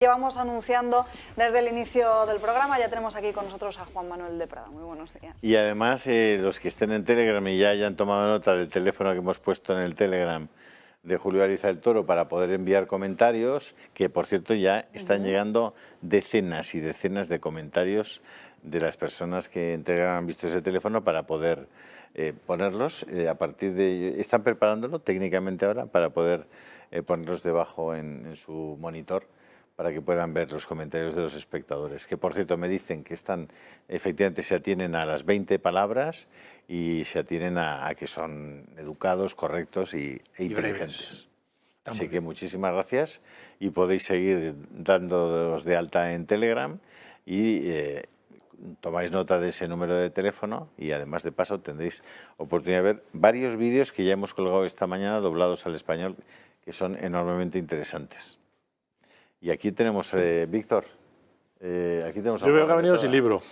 Llevamos anunciando desde el inicio del programa, ya tenemos aquí con nosotros a Juan Manuel de Prada. Muy buenos días. Y además, los que estén en Telegram y ya hayan tomado nota del teléfono que hemos puesto en el Telegram de Julio Ariza del Toro para poder enviar comentarios, que por cierto ya están llegando decenas y decenas de comentarios de las personas que en Telegram han visto ese teléfono para poder ponerlos. A partir de están preparándolo técnicamente ahora para poder ponerlos debajo en su monitor, para que puedan ver los comentarios de los espectadores, que por cierto me dicen que están, efectivamente se atienen a las 20 palabras y se atienen a que son educados, correctos e inteligentes. Así que muchísimas gracias y podéis seguir dándoos de alta en Telegram y tomáis nota de ese número de teléfono y además de paso tendréis oportunidad de ver varios vídeos que ya hemos colgado esta mañana doblados al español, que son enormemente interesantes. Y aquí tenemos, Víctor, aquí tenemos... Yo veo que ha venido sin libro.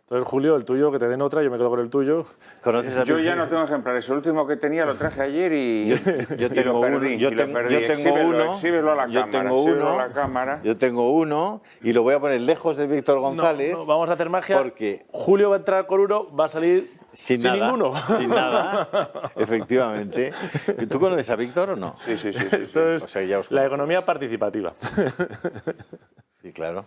Entonces, Julio, el tuyo, que te den otra, yo me quedo con el tuyo. ¿Conoces a Yo ya no tengo ejemplares. El último que tenía lo traje ayer y yo tengo lo perdí. Yo Exhíbelo a la cámara. Yo tengo uno y lo voy a poner lejos de Víctor González. No, vamos a hacer magia. Porque Julio va a entrar con uno, va a salir sin ninguno. Sin nada, efectivamente. ¿Tú conoces a Víctor o no? Sí. Esto es la economía participativa. Sí, claro.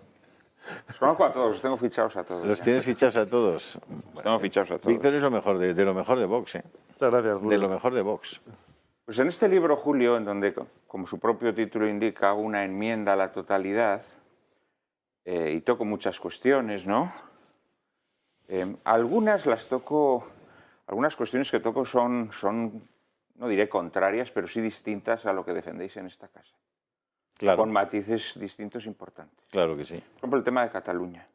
Los conozco a todos, los tengo fichados a todos. ¿Los tienes fichados a todos? Los tengo fichados a todos. Víctor es lo mejor de lo mejor de Vox, ¿eh? Muchas gracias, Julio. De lo mejor de Vox. Pues en este libro, Julio, en donde, como su propio título indica, hago una enmienda a la totalidad y toco muchas cuestiones, ¿no? Algunas cuestiones que toco son, no diré contrarias, pero sí distintas a lo que defendéis en esta casa. Claro. Con matices distintos importantes. Claro que sí. Por ejemplo, el tema de Cataluña.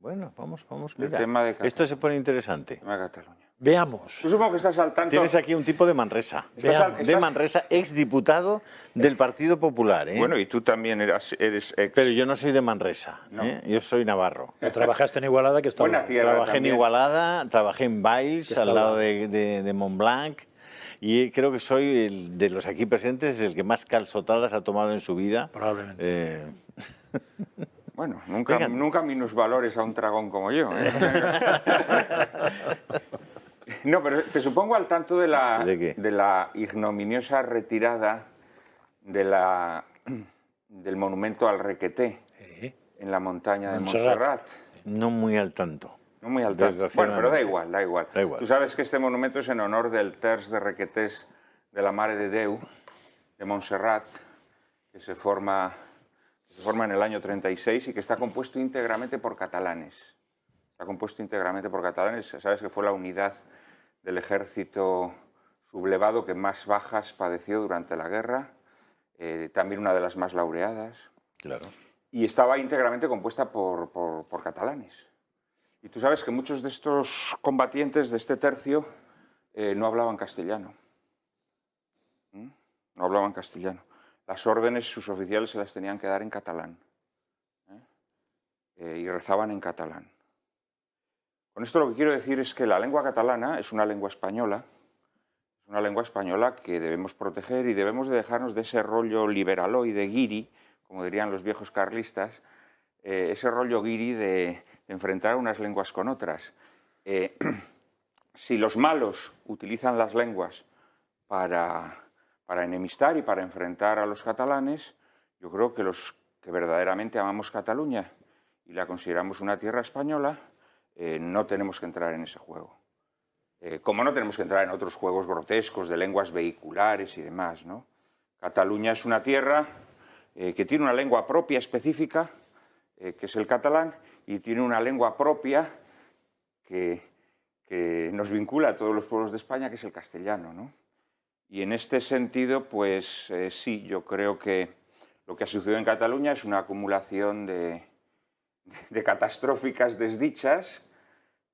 Bueno, vamos. El tema de esto se pone interesante. El tema de Cataluña. Veamos. Tú supongo que estás al tanto... Tienes aquí un tipo de Manresa. De Manresa, exdiputado del Partido Popular, ¿eh? Bueno, y tú también eres ex... Pero yo no soy de Manresa, no. Yo soy navarro. Trabajaste en Igualada, que está... Buena tierra. Trabajé también. en Igualada, trabajé en Valls, al lado de Montblanc, y creo que soy, de los aquí presentes, el que más calzotadas ha tomado en su vida. Probablemente. Bueno, nunca minusvalores a un dragón como yo, ¿eh? No, pero te supongo al tanto de la ignominiosa retirada del monumento al Requeté en la montaña de Montserrat. No muy al tanto. No muy al tanto. Bueno, pero da igual. Tú sabes que este monumento es en honor del terç de Requetés de la Mare de Déu, de Montserrat, que se forma en el año 36 y que está compuesto íntegramente por catalanes. Sabes que fue la unidad del ejército sublevado que más bajas padeció durante la guerra, también una de las más laureadas. Claro. Y estaba íntegramente compuesta por catalanes. Y tú sabes que muchos de estos combatientes de este tercio no hablaban castellano. No hablaban castellano. Las órdenes, sus oficiales se las tenían que dar en catalán. Y rezaban en catalán. Con esto lo que quiero decir es que la lengua catalana es una lengua española. Es una lengua española que debemos proteger y debemos de dejarnos de ese rollo liberaloide, guiri, como dirían los viejos carlistas, ese rollo guiri de enfrentar unas lenguas con otras. Si los malos utilizan las lenguas para enemistar y para enfrentar a los catalanes, yo creo que los que verdaderamente amamos Cataluña y la consideramos una tierra española, no tenemos que entrar en ese juego. Como no tenemos que entrar en otros juegos grotescos de lenguas vehiculares y demás, ¿no? Cataluña es una tierra que tiene una lengua propia específica, que es el catalán, y tiene una lengua propia que nos vincula a todos los pueblos de España, que es el castellano, ¿no? Y en este sentido, pues sí, yo creo que lo que ha sucedido en Cataluña es una acumulación de catastróficas desdichas,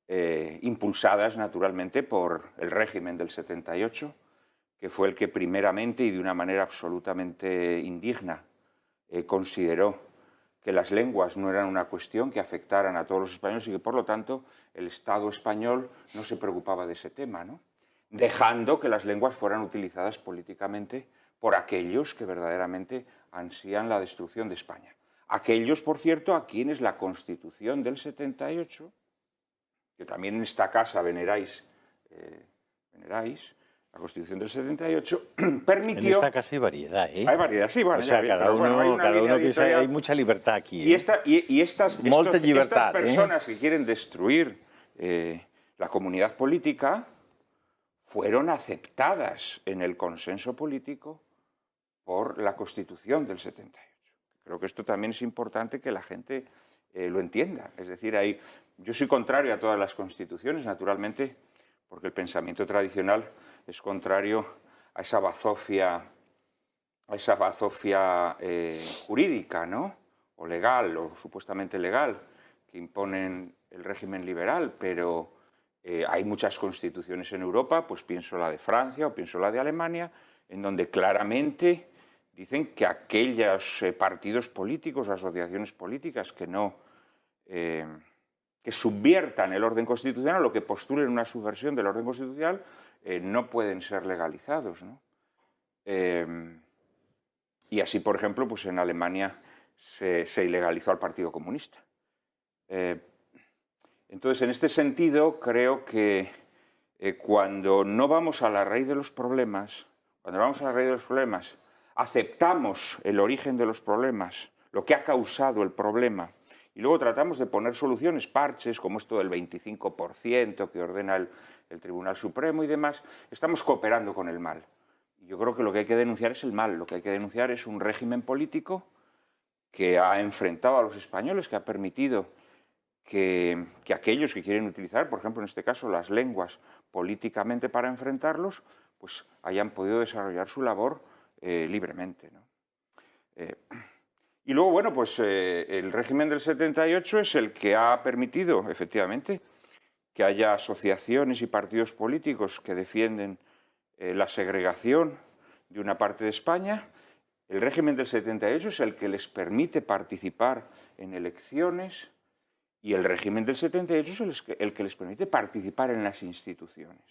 impulsadas naturalmente por el régimen del 78, que fue el que primeramente y de una manera absolutamente indigna consideró que las lenguas no eran una cuestión que afectaran a todos los españoles y que por lo tanto el Estado español no se preocupaba de ese tema, ¿no? Dejando que las lenguas fueran utilizadas políticamente por aquellos que verdaderamente ansían la destrucción de España. Aquellos, por cierto, a quienes la Constitución del 78, que también en esta casa veneráis, la Constitución del 78 permitió... En esta casa hay variedad, ¿eh? Hay variedad, sí, bueno, o sea, ya, cada uno piensa que hay mucha libertad aquí. Estas libertad, personas que quieren destruir la comunidad política fueron aceptadas en el consenso político por la Constitución del 78. Creo que esto también es importante que la gente lo entienda. Es decir, yo soy contrario a todas las constituciones, naturalmente, porque el pensamiento tradicional es contrario a esa bazofia jurídica, ¿no? O legal, o supuestamente legal, que imponen el régimen liberal, pero hay muchas constituciones en Europa, pues pienso la de Francia o pienso la de Alemania, en donde claramente dicen que aquellos partidos políticos, asociaciones políticas que subviertan el orden constitucional o que postulen una subversión del orden constitucional no pueden ser legalizados, ¿no? Y así, por ejemplo, pues en Alemania se ilegalizó al Partido Comunista. Entonces, en este sentido, creo que cuando no vamos a la raíz de los problemas, aceptamos el origen de los problemas, lo que ha causado el problema, y luego tratamos de poner soluciones, parches, como esto del 25% que ordena el Tribunal Supremo y demás, estamos cooperando con el mal. Y yo creo que lo que hay que denunciar es el mal, lo que hay que denunciar es un régimen político que ha enfrentado a los españoles, que ha permitido que aquellos que quieren utilizar, por ejemplo, en este caso, las lenguas políticamente para enfrentarlos, pues hayan podido desarrollar su labor libremente, ¿no? Y luego, bueno, pues el régimen del 78 es el que ha permitido, efectivamente, que haya asociaciones y partidos políticos que defienden la segregación de una parte de España. El régimen del 78 es el que les permite participar en elecciones y el régimen del 78 es el que les permite participar en las instituciones,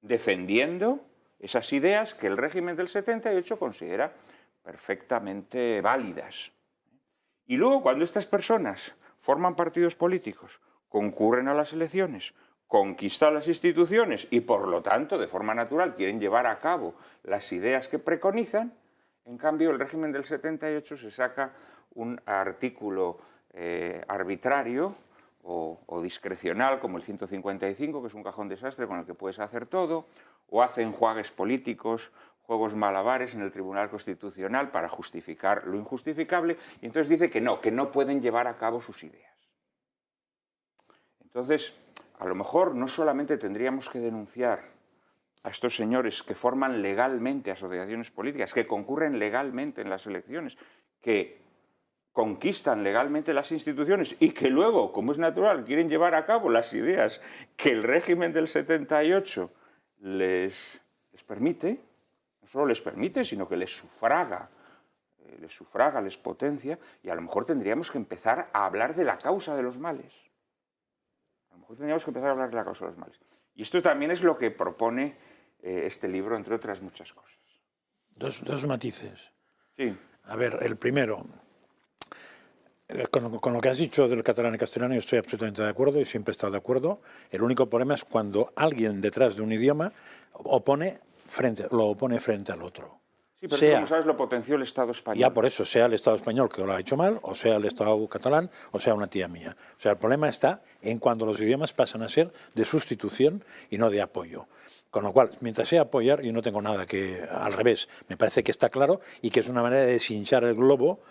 defendiendo esas ideas que el régimen del 78 considera perfectamente válidas. Y luego, cuando estas personas forman partidos políticos, concurren a las elecciones, conquistan las instituciones y, por lo tanto, de forma natural, quieren llevar a cabo las ideas que preconizan, en cambio, el régimen del 78 se saca un artículo arbitrario o discrecional, como el 155, que es un cajón desastre con el que puedes hacer todo, o hace enjuagues políticos, juegos malabares en el Tribunal Constitucional para justificar lo injustificable, y entonces dice que no pueden llevar a cabo sus ideas. Entonces, a lo mejor no solamente tendríamos que denunciar a estos señores que forman legalmente asociaciones políticas, que concurren legalmente en las elecciones, que conquistan legalmente las instituciones y que luego, como es natural, quieren llevar a cabo las ideas que el régimen del 78 les permite. No solo les permite, sino que les sufraga, les potencia, y a lo mejor tendríamos que empezar a hablar de la causa de los males. Y esto también es lo que propone este libro, entre otras muchas cosas. Dos matices. Sí. A ver, el primero, con lo que has dicho del catalán y castellano, yo estoy absolutamente de acuerdo y siempre he estado de acuerdo. El único problema es cuando alguien detrás de un idioma lo opone frente al otro. Sí, pero como sabes, lo potenció el Estado español. Ya por eso, sea el Estado español que lo ha hecho mal, o sea el Estado catalán, o sea una tía mía. O sea, el problema está en cuando los idiomas pasan a ser de sustitución y no de apoyo. Con lo cual, mientras sea apoyar, yo no tengo nada que... Al revés, me parece que está claro y que es una manera de deshinchar el globo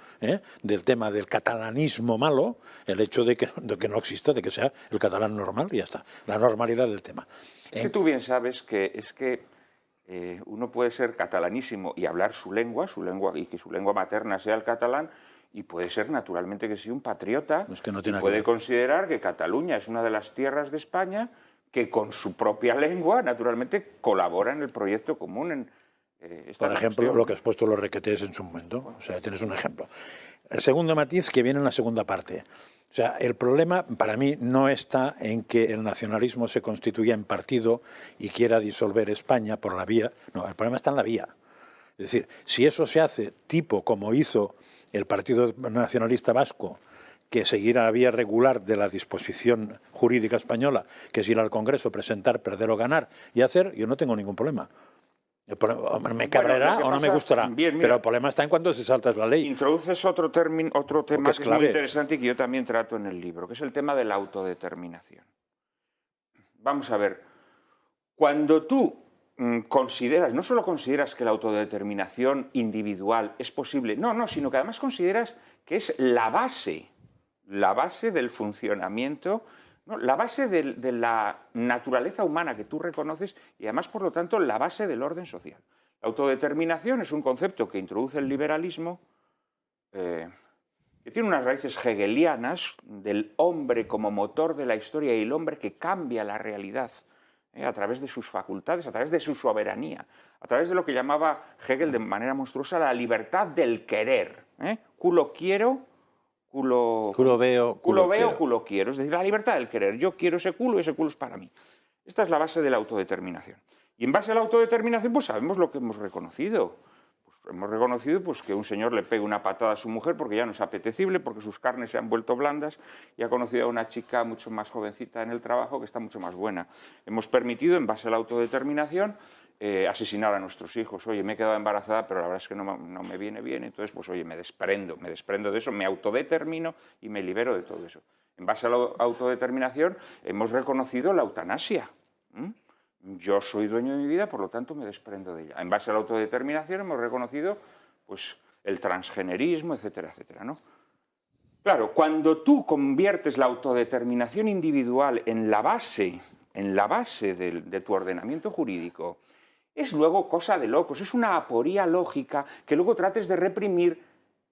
del tema del catalanismo malo, el hecho de que no exista, de que sea el catalán normal y ya está, la normalidad del tema. Es que tú bien sabes que uno puede ser catalanísimo y hablar su lengua y que su lengua materna sea el catalán, y puede ser naturalmente que sea un patriota, es que no tiene y puede considerar que Cataluña es una de las tierras de España que con su propia lengua, naturalmente, colabora en el proyecto común. Por ejemplo, lo que has puesto los requetés en su momento. O sea, tienes un ejemplo. El segundo matiz que viene en la segunda parte. O sea, el problema para mí no está en que el nacionalismo se constituya en partido y quiera disolver España por la vía. No, el problema está en la vía. Es decir, si eso se hace tipo como hizo el Partido Nacionalista Vasco que seguir la vía regular de la disposición jurídica española, que es ir al Congreso, presentar, perder o ganar y hacer, yo no tengo ningún problema. Me cabrerá o no me gustará, pero el problema está en cuando se salta la ley. Introduces otro tema que es muy interesante y que yo también trato en el libro, que es el tema de la autodeterminación. Vamos a ver, cuando tú consideras, no solo consideras que la autodeterminación individual es posible, no, sino que además consideras que es la base del funcionamiento, ¿no? La base de la naturaleza humana que tú reconoces y además, por lo tanto, la base del orden social. La autodeterminación es un concepto que introduce el liberalismo, que tiene unas raíces hegelianas del hombre como motor de la historia y el hombre que cambia la realidad a través de sus facultades, a través de su soberanía, a través de lo que llamaba Hegel de manera monstruosa la libertad del querer. Culo quiero, culo veo, culo quiero. Es decir, la libertad del querer. Yo quiero ese culo y ese culo es para mí. Esta es la base de la autodeterminación. Y en base a la autodeterminación, pues sabemos lo que hemos reconocido. Hemos reconocido pues, que un señor le pegue una patada a su mujer porque ya no es apetecible, porque sus carnes se han vuelto blandas, y ha conocido a una chica mucho más jovencita en el trabajo que está mucho más buena. Hemos permitido, en base a la autodeterminación, asesinar a nuestros hijos. Oye, me he quedado embarazada, pero la verdad es que no me viene bien, entonces, pues oye, me desprendo de eso, me autodetermino y me libero de todo eso. En base a la autodeterminación, hemos reconocido la eutanasia. Yo soy dueño de mi vida, por lo tanto me desprendo de ella. En base a la autodeterminación hemos reconocido pues, el transgenerismo, etcétera, etcétera, ¿no? Claro, cuando tú conviertes la autodeterminación individual en la base de tu ordenamiento jurídico, es luego cosa de locos, es una aporía lógica que luego trates de reprimir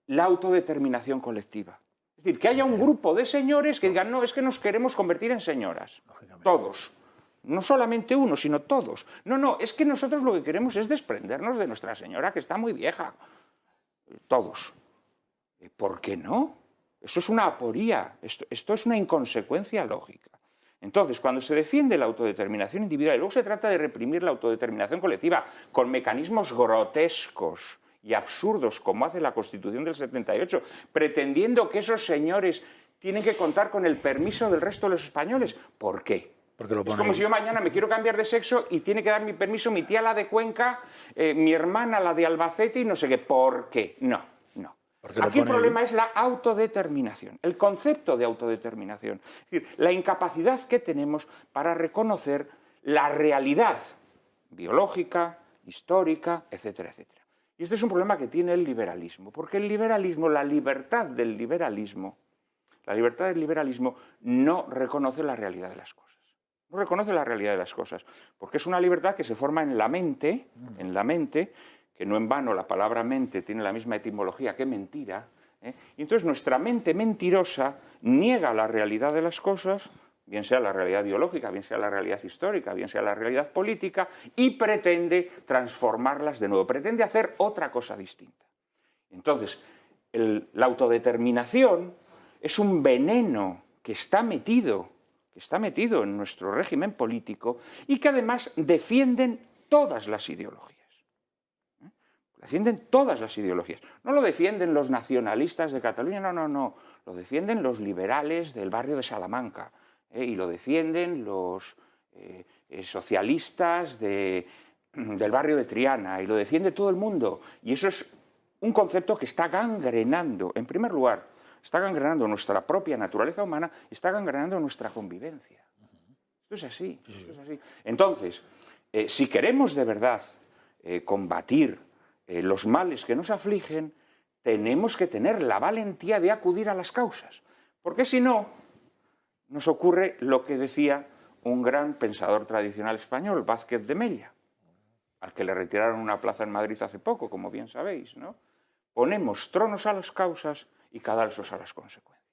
la autodeterminación colectiva. Es decir, que haya un grupo de señores que digan, no, es que nos queremos convertir en señoras, todos. No solamente uno, sino todos. No, es que nosotros lo que queremos es desprendernos de nuestra señora, que está muy vieja. Todos. ¿Por qué no? Eso es una aporía, esto es una inconsecuencia lógica. Entonces, cuando se defiende la autodeterminación individual y luego se trata de reprimir la autodeterminación colectiva con mecanismos grotescos y absurdos, como hace la Constitución del 78, pretendiendo que esos señores tienen que contar con el permiso del resto de los españoles, ¿por qué? Es como si yo mañana me quiero cambiar de sexo y tiene que dar mi permiso mi tía la de Cuenca, mi hermana la de Albacete y no sé qué. ¿Por qué? No. Aquí el problema es la autodeterminación, el concepto de autodeterminación. Es decir, la incapacidad que tenemos para reconocer la realidad biológica, histórica, etcétera, etcétera. Y este es un problema que tiene el liberalismo, porque el liberalismo, la libertad del liberalismo no reconoce la realidad de las cosas. No reconoce la realidad de las cosas, porque es una libertad que se forma en la mente, que no en vano la palabra mente tiene la misma etimología que mentira, y entonces nuestra mente mentirosa niega la realidad de las cosas, bien sea la realidad biológica, bien sea la realidad histórica, bien sea la realidad política, y pretende transformarlas de nuevo, pretende hacer otra cosa distinta. Entonces, la autodeterminación es un veneno que está metido en nuestro régimen político y que además defienden todas las ideologías. Defienden todas las ideologías. No lo defienden los nacionalistas de Cataluña, no. Lo defienden los liberales del barrio de Salamanca y lo defienden los socialistas del barrio de Triana y lo defiende todo el mundo. Y eso es un concepto que está gangrenando, en primer lugar, está gangrenando nuestra propia naturaleza humana y está gangrenando nuestra convivencia. Esto es así. Entonces, si queremos de verdad combatir los males que nos afligen, tenemos que tener la valentía de acudir a las causas. Porque si no, nos ocurre lo que decía un gran pensador tradicional español, Vázquez de Mella, al que le retiraron una plaza en Madrid hace poco, como bien sabéis, ¿no? Ponemos tronos a las causas y cadalsos a las consecuencias.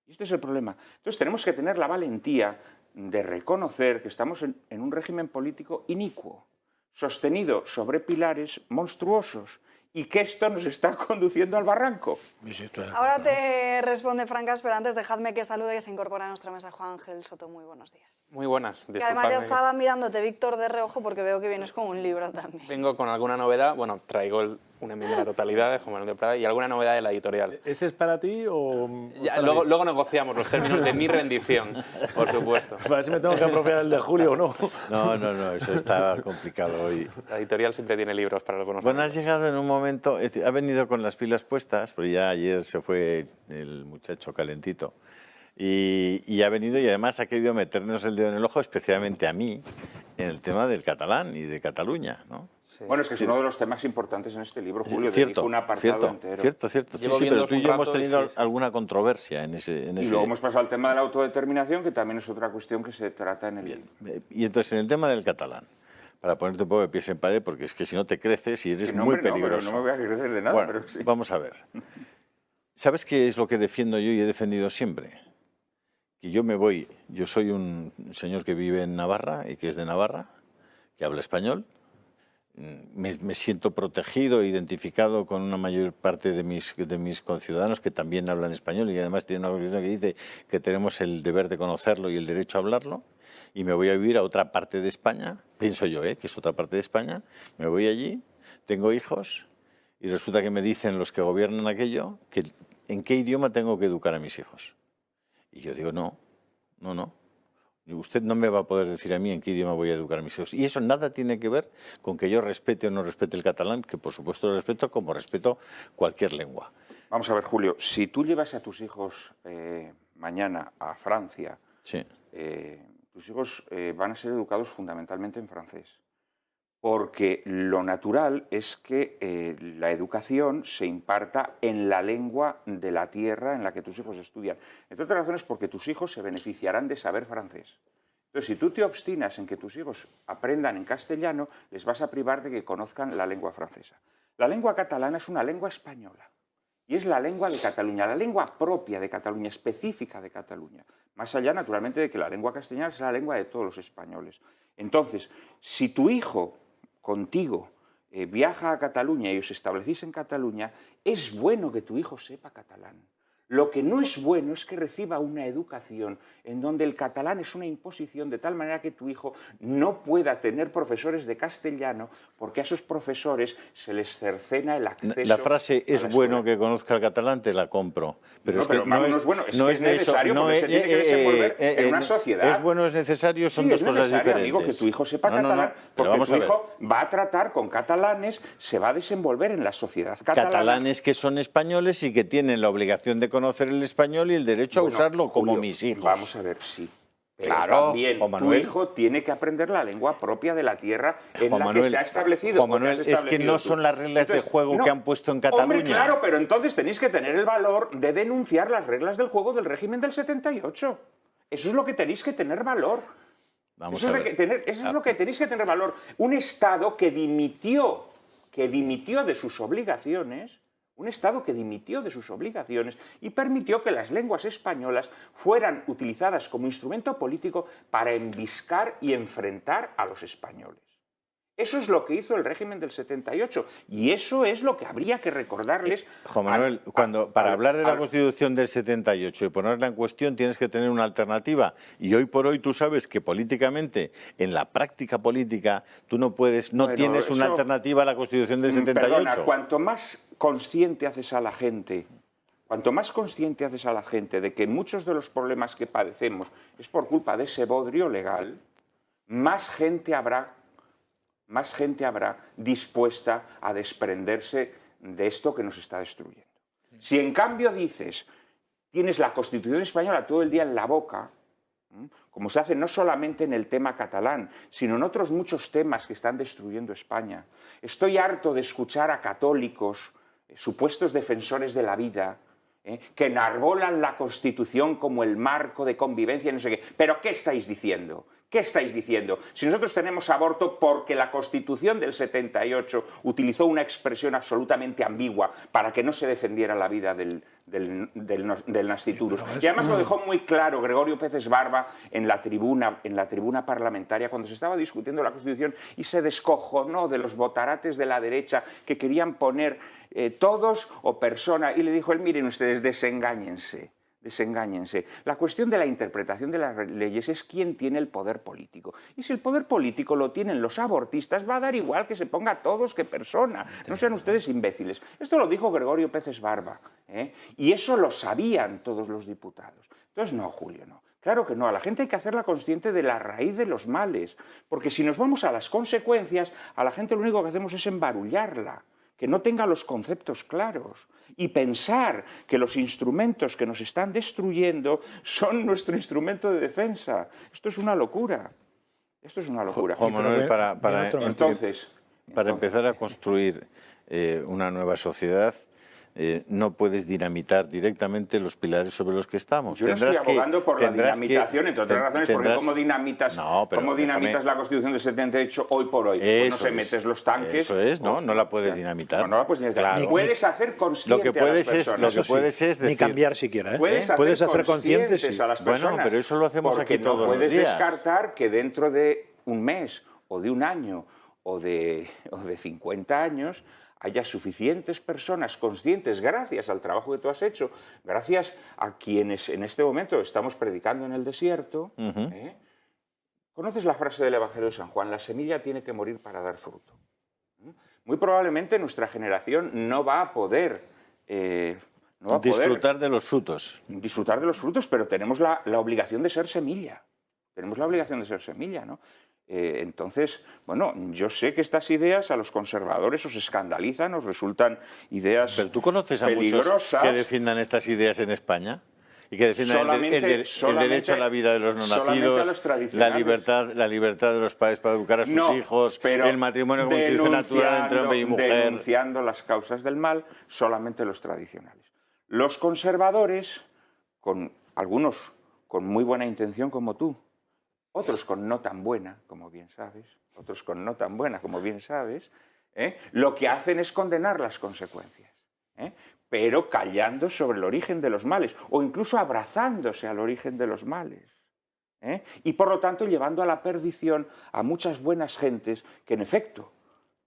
Y este es el problema. Entonces tenemos que tener la valentía de reconocer que estamos en un régimen político inicuo, sostenido sobre pilares monstruosos, y que esto nos está conduciendo al barranco. Ahora te responde Francas, pero antes dejadme que salude y que se incorpora a nuestra mesa Juan Ángel Soto. Muy buenos días. Muy buenas. Que además ya estaba mirándote, Víctor, de reojo, porque veo que vienes con un libro también. Vengo con alguna novedad. Bueno, traigo una enmienda a la totalidad de Juan Manuel de Prada y alguna novedad de la editorial. ¿Ese es para ti o...? Ya, luego negociamos los términos de mi rendición, por supuesto. Para ver si me tengo que apropiar el de Julio o no. No, eso está complicado hoy. La editorial siempre tiene libros para los buenos Bueno, amigos. has llegado en un momento, ha venido con las pilas puestas, porque ya ayer se fue el muchacho calentito, y ha venido y además ha querido meternos el dedo en el ojo, especialmente a mí, en el tema del catalán y de Cataluña, ¿no? Sí. Bueno, es que es uno de los temas importantes en este libro, Julio, Cierto, dedico un apartado entero. cierto. Sí, Llevo pero viéndolos tú y un yo hemos rato y tenido sí. alguna controversia en ese... Y luego hemos pasado al tema de la autodeterminación, que también es otra cuestión que se trata en el libro. Y entonces, en el tema del catalán, para ponerte un poco de pies en pared, porque es que si no te creces y eres Que no, muy hombre, no, pero peligroso. no me voy a crecer de nada, Bueno, pero sí. vamos a ver. ¿Sabes qué es lo que defiendo yo y he defendido siempre? Que yo soy un señor que vive en Navarra y que es de Navarra, que habla español. Me siento protegido e identificado con una mayor parte de mis conciudadanos que también hablan español y además tiene una constitución que dice que tenemos el deber de conocerlo y el derecho a hablarlo. Y me voy a vivir a otra parte de España, pienso yo, que es otra parte de España, me voy allí, tengo hijos y resulta que me dicen los que gobiernan aquello que en qué idioma tengo que educar a mis hijos. Y yo digo, no. Usted no me va a poder decir a mí en qué idioma voy a educar a mis hijos. Y eso nada tiene que ver con que yo respete o no respete el catalán, que por supuesto lo respeto como respeto cualquier lengua. Vamos a ver, Julio, si tú llevas a tus hijos mañana a Francia, Sí. tus hijos van a ser educados fundamentalmente en francés. Porque lo natural es que la educación se imparta en la lengua de la tierra en la que tus hijos estudian. Entre otras razones porque tus hijos se beneficiarán de saber francés. Entonces, si tú te obstinas en que tus hijos aprendan en castellano, les vas a privar de que conozcan la lengua francesa. La lengua catalana es una lengua española. Y es la lengua de Cataluña, la lengua propia de Cataluña, específica de Cataluña. Más allá, naturalmente, de que la lengua castellana es la lengua de todos los españoles. Entonces, si tu hijo contigo viaja a Cataluña y os establecís en Cataluña, es bueno que tu hijo sepa catalán. Lo que no es bueno es que reciba una educación en donde el catalán es una imposición de tal manera que tu hijo no pueda tener profesores de castellano porque a esos profesores se les cercena el acceso. La frase a es la bueno escuela. que conozca el catalán, te la compro. Pero No, es que pero vamos, no es bueno, es que es necesario porque se tiene que desenvolver en una sociedad. Es bueno, es necesario, son Sí, dos es cosas necesario, diferentes. amigo, que tu hijo sepa No, catalán, pero porque vamos tu a ver. hijo va a tratar con catalanes, se va a desenvolver en la sociedad catalana. Catalanes que son españoles y que tienen la obligación de conocer el español y el derecho a Bueno, usarlo como Julio, mis hijos. Vamos a ver, sí. Pero Claro, también Juan tu Manuel. hijo tiene que aprender la lengua propia de la tierra en Juan la Manuel, que se ha establecido. Juan Manuel, es que no son las reglas de juego que han puesto en Cataluña. Hombre, claro, pero entonces tenéis que tener el valor de denunciar las reglas del juego del régimen del 78. Eso es lo que tenéis que tener valor. Vamos Eso a es ver. eso es lo que tenéis que tener valor. Un Estado que dimitió de sus obligaciones, y permitió que las lenguas españolas fueran utilizadas como instrumento político para embiscar y enfrentar a los españoles. Eso es lo que hizo el régimen del 78 y eso es lo que habría que recordarles. Juan Manuel, para hablar de la Constitución del 78 y ponerla en cuestión tienes que tener una alternativa. Y hoy por hoy tú sabes que políticamente, en la práctica política, tú no tienes una alternativa a la Constitución del 78. Perdona, cuanto más consciente haces a la gente de que muchos de los problemas que padecemos es por culpa de ese bodrio legal, más gente habrá dispuesta a desprenderse de esto que nos está destruyendo. Si en cambio tienes la Constitución española todo el día en la boca, como se hace no solamente en el tema catalán, sino en otros muchos temas que están destruyendo España. Estoy harto de escuchar a católicos, supuestos defensores de la vida, que enarbolan la Constitución como el marco de convivencia y no sé qué. ¿Pero qué estáis diciendo? ¿Qué estáis diciendo? Si nosotros tenemos aborto porque la Constitución del 78 utilizó una expresión absolutamente ambigua para que no se defendiera la vida del nasciturus. Y además lo dejó muy claro Gregorio Peces Barba en la tribuna parlamentaria cuando se estaba discutiendo la Constitución y se descojonó de los botarates de la derecha que querían poner todos o persona y le dijo él, miren ustedes, desengáñense desengáñense. La cuestión de la interpretación de las leyes es quién tiene el poder político. Y si el poder político lo tienen los abortistas, va a dar igual que se ponga a todos que persona. No sean ustedes imbéciles. Esto lo dijo Gregorio Peces Barba, ¿eh? Y eso lo sabían todos los diputados. Entonces, no, Julio, no. Claro que no, a la gente hay que hacerla consciente de la raíz de los males, porque si nos vamos a las consecuencias, a la gente lo único que hacemos es embarullarla, que no tenga los conceptos claros y pensar que los instrumentos que nos están destruyendo son nuestro instrumento de defensa. Esto es una locura. Esto es una locura. Juan Manuel, para Entonces, empezar a construir una nueva sociedad, no puedes dinamitar directamente los pilares sobre los que estamos. Yo no estoy abogando por la dinamitación, entre otras razones, porque ¿cómo dinamitas, la Constitución del 78 hoy por hoy? Pues no se metes los tanques. Eso es, ¿no? No la puedes dinamitar. No la puedes dinamitar. Claro. Puedes hacer consciente a las personas. Lo que puedes es decir, ni cambiar siquiera, ¿eh? Puedes hacer conscientes a las personas. Bueno, pero eso lo hacemos aquí todos los días. Porque no puedes descartar que dentro de un mes, o de un año, o de 50 años, haya suficientes personas conscientes, gracias al trabajo que tú has hecho, gracias a quienes en este momento estamos predicando en el desierto. ¿Conoces la frase del Evangelio de San Juan? La semilla tiene que morir para dar fruto. Muy probablemente nuestra generación no va a poder... disfrutar de los frutos. Disfrutar de los frutos, pero tenemos la obligación de ser semilla. Tenemos la obligación de ser semilla, ¿no? Entonces, bueno, yo sé que estas ideas a los conservadores os escandalizan, os resultan ideas peligrosas. ¿Pero tú conoces a muchos que defiendan estas ideas en España? Y que defiendan el derecho a la vida de los no nacidos, la libertad de los padres para educar a sus hijos, el matrimonio como institución natural entre hombre y mujer. Denunciando las causas del mal, solamente los tradicionales. Los conservadores, algunos con muy buena intención como tú, otros con no tan buena, como bien sabes, lo que hacen es condenar las consecuencias, pero callando sobre el origen de los males, o incluso abrazándose al origen de los males, y por lo tanto llevando a la perdición a muchas buenas gentes que en efecto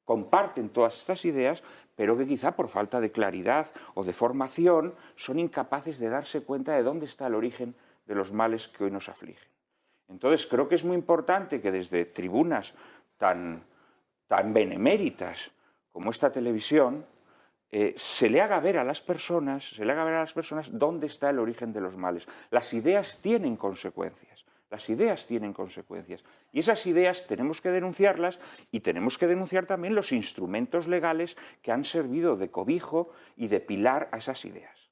comparten todas estas ideas, pero que quizá por falta de claridad o de formación son incapaces de darse cuenta de dónde está el origen de los males que hoy nos afligen. Entonces, creo que es muy importante que desde tribunas tan beneméritas como esta televisión, se le haga ver a las personas dónde está el origen de los males. Las ideas tienen consecuencias. Y esas ideas tenemos que denunciarlas y tenemos que denunciar también los instrumentos legales que han servido de cobijo y de pilar a esas ideas,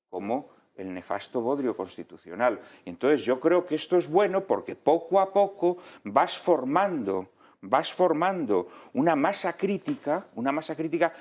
como el nefasto bodrio constitucional. Entonces yo creo que esto es bueno porque poco a poco vas formando una masa crítica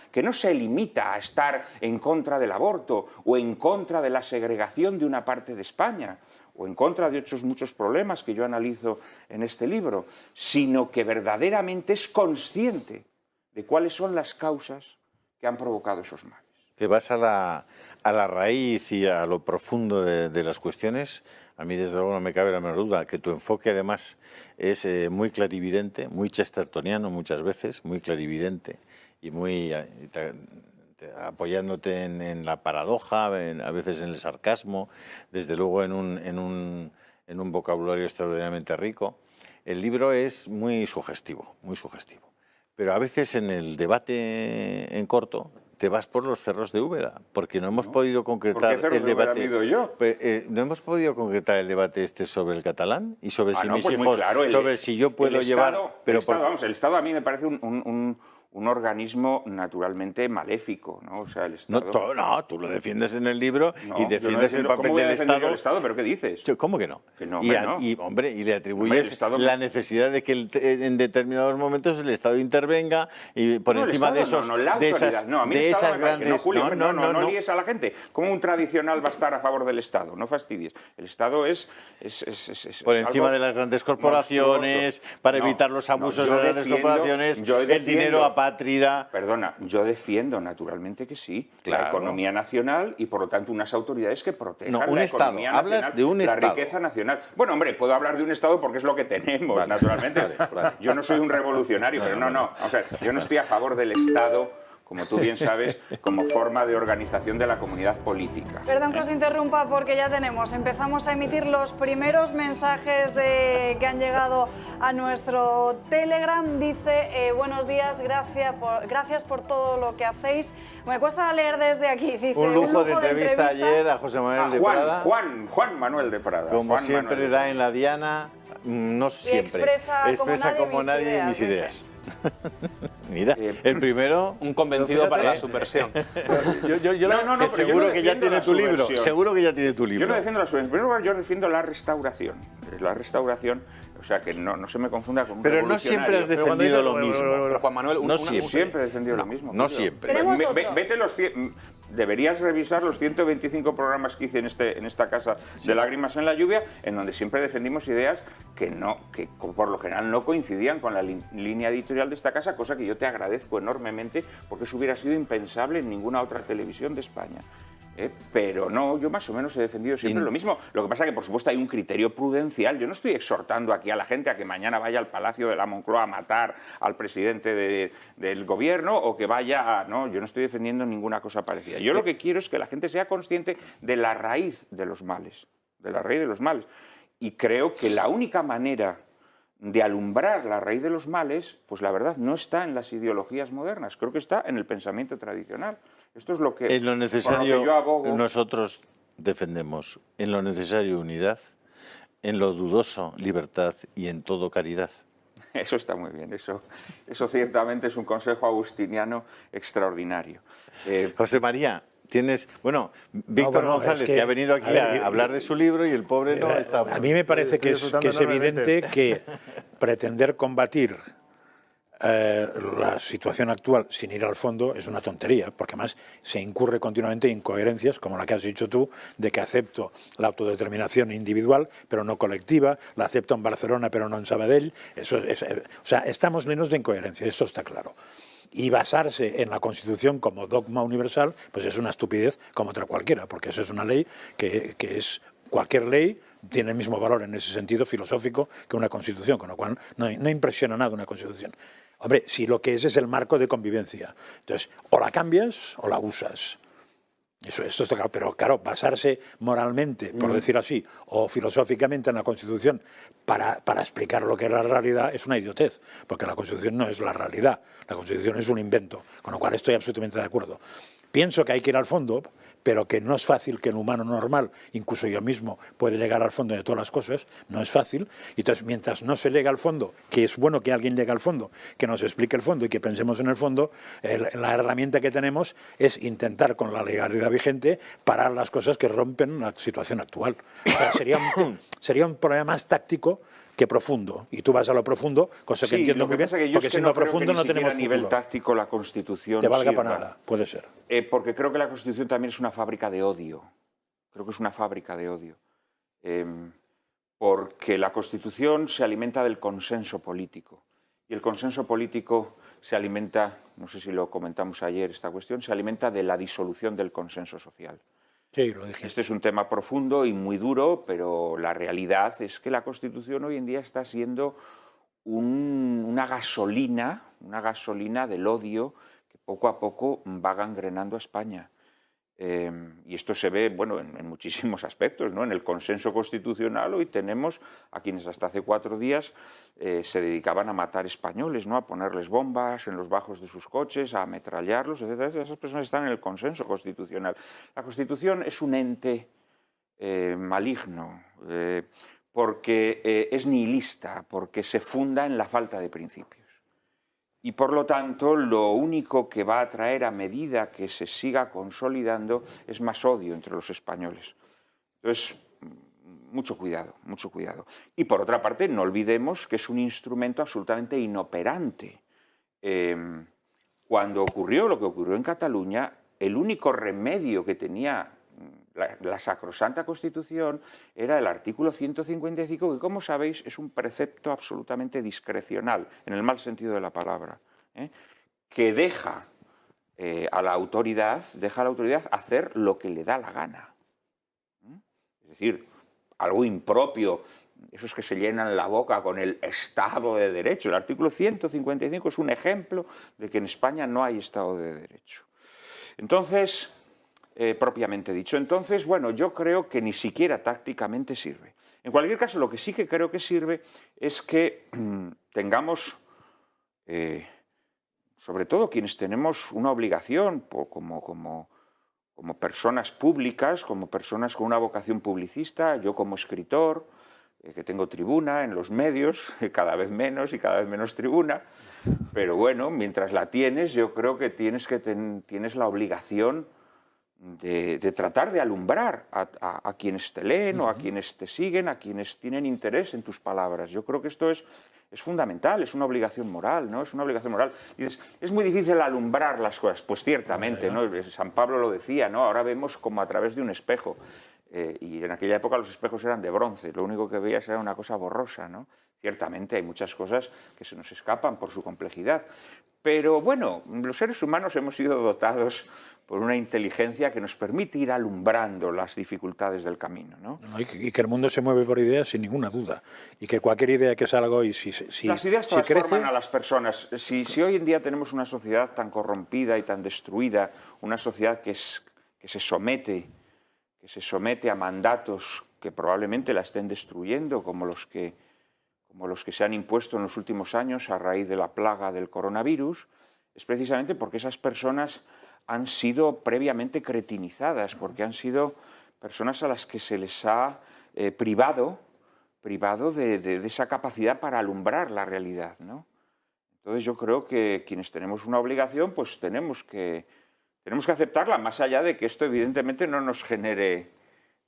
que no se limita a estar en contra del aborto o en contra de la segregación de una parte de España o en contra de otros muchos problemas que yo analizo en este libro, sino que verdaderamente es consciente de cuáles son las causas que han provocado esos males. Que vas a la raíz y a lo profundo de las cuestiones. A mí, desde luego, no me cabe la menor duda que tu enfoque, además, es muy clarividente, muy chestertoniano muchas veces, muy clarividente y muy apoyándote en la paradoja, a veces en el sarcasmo, desde luego en un vocabulario extraordinariamente rico. El libro es muy sugestivo, pero a veces en el debate en corto te vas por los cerros de Úbeda, porque no hemos podido concretar el debate. No hemos podido concretar el debate sobre el catalán y sobre si mis hijos, sobre si yo puedo llevar. El Estado a mí me parece un organismo naturalmente maléfico, ¿no? O sea, el Estado... No, tú lo defiendes en el libro y defiendes el papel del Estado. El Estado, ¿pero qué dices? ¿Cómo que no? Y le atribuyes la necesidad de que en determinados momentos el Estado intervenga y por encima de esos grandes... No líes a la gente. ¿Cómo un tradicional va a estar a favor del Estado? No fastidies. El Estado es por encima de las grandes corporaciones, monstruoso. Para evitar los abusos de las grandes corporaciones, el dinero apátrida. Perdona, yo defiendo naturalmente que sí, la economía nacional y por lo tanto unas autoridades que protejan la economía nacional, hablas de un la Estado. Riqueza nacional. Bueno, hombre, puedo hablar de un Estado porque es lo que tenemos, naturalmente. Yo no soy un revolucionario, pero no. O sea, yo no estoy a favor del Estado como tú bien sabes, como forma de organización de la comunidad política. Perdón que os interrumpa porque ya empezamos a emitir los primeros mensajes que han llegado a nuestro Telegram. Dice, buenos días, gracias por todo lo que hacéis. Me cuesta leer desde aquí. Dice, un lujo de entrevista ayer a José Manuel de Prada. Juan Manuel de Prada. Como siempre da en la diana, no siempre. Expresa como nadie mis ideas. Mira, el primero... Un convencido para la subversión. No, seguro que ya tiene tu libro. Seguro que ya tiene tu libro. Yo no defiendo la subversión. En primer lugar, yo defiendo la restauración. La restauración, o sea, que no se me confunda con un Pero no siempre has defendido lo mismo. Pero Juan Manuel, no siempre he defendido lo mismo. No siempre. Vete deberías revisar los 125 programas que hice en esta casa de Lágrimas en la Lluvia, en donde siempre defendimos ideas que por lo general no coincidían con la línea editorial de esta casa, cosa que yo te agradezco enormemente, porque eso hubiera sido impensable en ninguna otra televisión de España. Pero no, yo más o menos he defendido siempre lo mismo. Lo que pasa es que, por supuesto, hay un criterio prudencial. Yo no estoy exhortando aquí a la gente a que mañana vaya al Palacio de la Moncloa a matar al presidente del gobierno o que vaya a... No, yo no estoy defendiendo ninguna cosa parecida. Yo lo que quiero es que la gente sea consciente de la raíz de los males, Y creo que la única manera de alumbrar la raíz de los males, pues la verdad no está en las ideologías modernas, creo que está en el pensamiento tradicional. Esto es lo que, en lo necesario, por lo que yo abogo. Nosotros defendemos en lo necesario unidad, en lo dudoso libertad y en todo caridad. Eso está muy bien, eso ciertamente es un consejo agustiniano extraordinario. José María, tienes... Bueno, Víctor González, que ha venido aquí a hablar de su libro y el pobre no está... A mí me parece que es evidente que pretender combatir la situación actual sin ir al fondo es una tontería, porque además se incurre continuamente en incoherencias, como la que has dicho tú, de que acepto la autodeterminación individual, pero no colectiva, la acepto en Barcelona, pero no en Sabadell. O sea, estamos llenos de incoherencias, eso está claro. Y basarse en la Constitución como dogma universal, pues es una estupidez como otra cualquiera, porque eso es una ley que es cualquier ley, tiene el mismo valor en ese sentido filosófico que una Constitución, con lo cual no impresiona nada una Constitución. Hombre, si lo que es el marco de convivencia. Entonces, o la cambias o la usas. Esto está claro, pero claro, basarse moralmente, por decir así, o filosóficamente en la Constitución para explicar lo que es la realidad es una idiotez, porque la Constitución no es la realidad, la Constitución es un invento, con lo cual estoy absolutamente de acuerdo. Pienso que hay que ir al fondo, pero que no es fácil que el humano normal, incluso yo mismo, puede llegar al fondo de todas las cosas, no es fácil. Y entonces, mientras no se llegue al fondo, que es bueno que alguien llegue al fondo, que nos explique el fondo y que pensemos en el fondo, la herramienta que tenemos es intentar, con la legalidad vigente, parar las cosas que rompen la situación actual. O sea, sería un problema más táctico que profundo, y tú vas a lo profundo, cosa que entiendo muy bien, porque si no profundo no tenemos futuro. A nivel táctico la Constitución te valga para nada, puede ser. Porque creo que la Constitución también es una fábrica de odio, porque la Constitución se alimenta del consenso político, y el consenso político se alimenta, no sé si lo comentamos ayer esta cuestión, se alimenta de la disolución del consenso social. Sí, lo dijiste. Este es un tema profundo y muy duro, pero la realidad es que la Constitución hoy en día está siendo una gasolina del odio que poco a poco va gangrenando a España. Y esto se ve, bueno, en muchísimos aspectos, ¿no? En el consenso constitucional hoy tenemos a quienes hasta hace 4 días se dedicaban a matar españoles, ¿no? A ponerles bombas en los bajos de sus coches, a ametrallarlos, etc. Esas personas están en el consenso constitucional. La Constitución es un ente maligno, porque es nihilista, porque se funda en la falta de principios. Y por lo tanto, lo único que va a traer a medida que se siga consolidando es más odio entre los españoles. Entonces, mucho cuidado, mucho cuidado. Y por otra parte, no olvidemos que es un instrumento absolutamente inoperante. Cuando ocurrió lo que ocurrió en Cataluña, el único remedio que tenía la sacrosanta Constitución era el artículo 155, que, como sabéis, es un precepto absolutamente discrecional, en el mal sentido de la palabra, que deja a la autoridad hacer lo que le da la gana. Es decir, algo impropio esos que se llenan la boca con el Estado de Derecho. El artículo 155 es un ejemplo de que en España no hay Estado de Derecho. Entonces, propiamente dicho, entonces, bueno, yo creo que ni siquiera tácticamente sirve. En cualquier caso, lo que sí que creo que sirve es que tengamos, sobre todo quienes tenemos una obligación como personas públicas, como personas con una vocación publicista, yo como escritor, que tengo tribuna en los medios, cada vez menos tribuna, pero bueno, mientras la tienes, yo creo que tienes la obligación de tratar de alumbrar a quienes te leen o a quienes te siguen, a quienes tienen interés en tus palabras. Yo creo que esto es fundamental, es una obligación moral, ¿no? Es una obligación moral. Y es muy difícil alumbrar las cosas, pues ciertamente, ¿no? San Pablo lo decía, ¿no? Ahora vemos como a través de un espejo. Y en aquella época los espejos eran de bronce, lo único que veías era una cosa borrosa, ¿no? Ciertamente hay muchas cosas que se nos escapan por su complejidad, pero bueno, los seres humanos hemos sido dotados por una inteligencia que nos permite ir alumbrando las dificultades del camino, ¿no? Y que el mundo se mueve por ideas sin ninguna duda, y que cualquier idea que salga hoy, si las ideas transforman crece a las personas. Si hoy en día tenemos una sociedad tan corrompida y tan destruida, una sociedad que se somete a mandatos que probablemente la estén destruyendo, como los que se han impuesto en los últimos años a raíz de la plaga del coronavirus, es precisamente porque esas personas han sido previamente cretinizadas, porque han sido personas a las que se les ha privado de esa capacidad para alumbrar la realidad, ¿no? Entonces yo creo que quienes tenemos una obligación, pues tenemos que aceptarla, más allá de que esto evidentemente no nos genere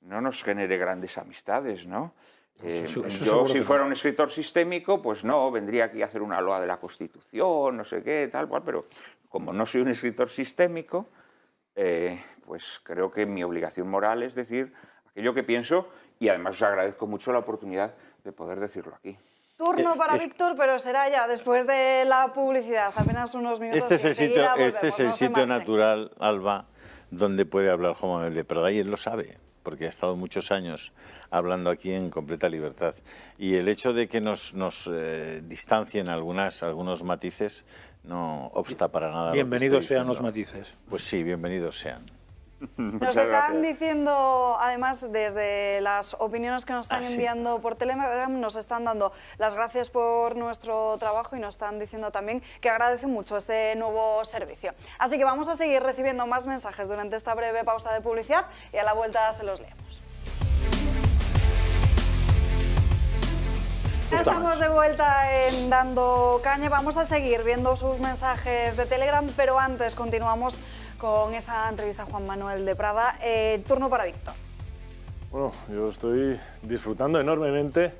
grandes amistades, ¿no? Yo, si fuera un escritor sistémico, pues no, vendría aquí a hacer una loa de la Constitución, no sé qué, tal cual, pero como no soy un escritor sistémico, pues creo que mi obligación moral es decir aquello que pienso, y además os agradezco mucho la oportunidad de poder decirlo aquí. Turno para Víctor, pero será ya después de la publicidad, apenas unos minutos. Este es el sitio natural, Alba, donde puede hablar Juan Manuel de Prada, y él lo sabe, porque ha estado muchos años hablando aquí en completa libertad. Y el hecho de que nos distancien algunos matices no obsta para nada. Bienvenidos sean los matices. Pues sí, bienvenidos sean. Nos están diciendo, además, desde las opiniones que nos están enviando por Telegram, nos están dando las gracias por nuestro trabajo y nos están diciendo también que agradecen mucho este nuevo servicio. Así que vamos a seguir recibiendo más mensajes durante esta breve pausa de publicidad y a la vuelta se los leemos. Estamos de vuelta en Dando Caña. Vamos a seguir viendo sus mensajes de Telegram, pero antes continuamos con esta entrevista a Juan Manuel de Prada. Turno para Víctor. Bueno, yo estoy disfrutando enormemente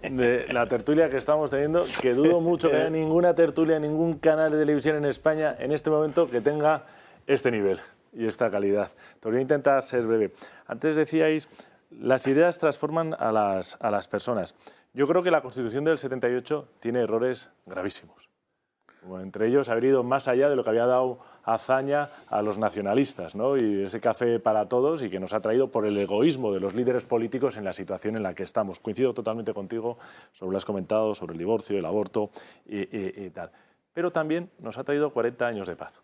de la tertulia que estamos teniendo, que dudo mucho que haya ninguna tertulia, ningún canal de televisión en España en este momento que tenga este nivel y esta calidad. Te voy a intentar ser breve. Antes decíais, las ideas transforman a las personas. Yo creo que la Constitución del 78 tiene errores gravísimos. Como entre ellos haber ido más allá de lo que había dado hazaña a los nacionalistas, ¿no? Y ese café para todos, y que nos ha traído por el egoísmo de los líderes políticos en la situación en la que estamos. Coincido totalmente contigo sobre lo que has comentado, sobre el divorcio, el aborto y tal. Pero también nos ha traído 40 años de paz.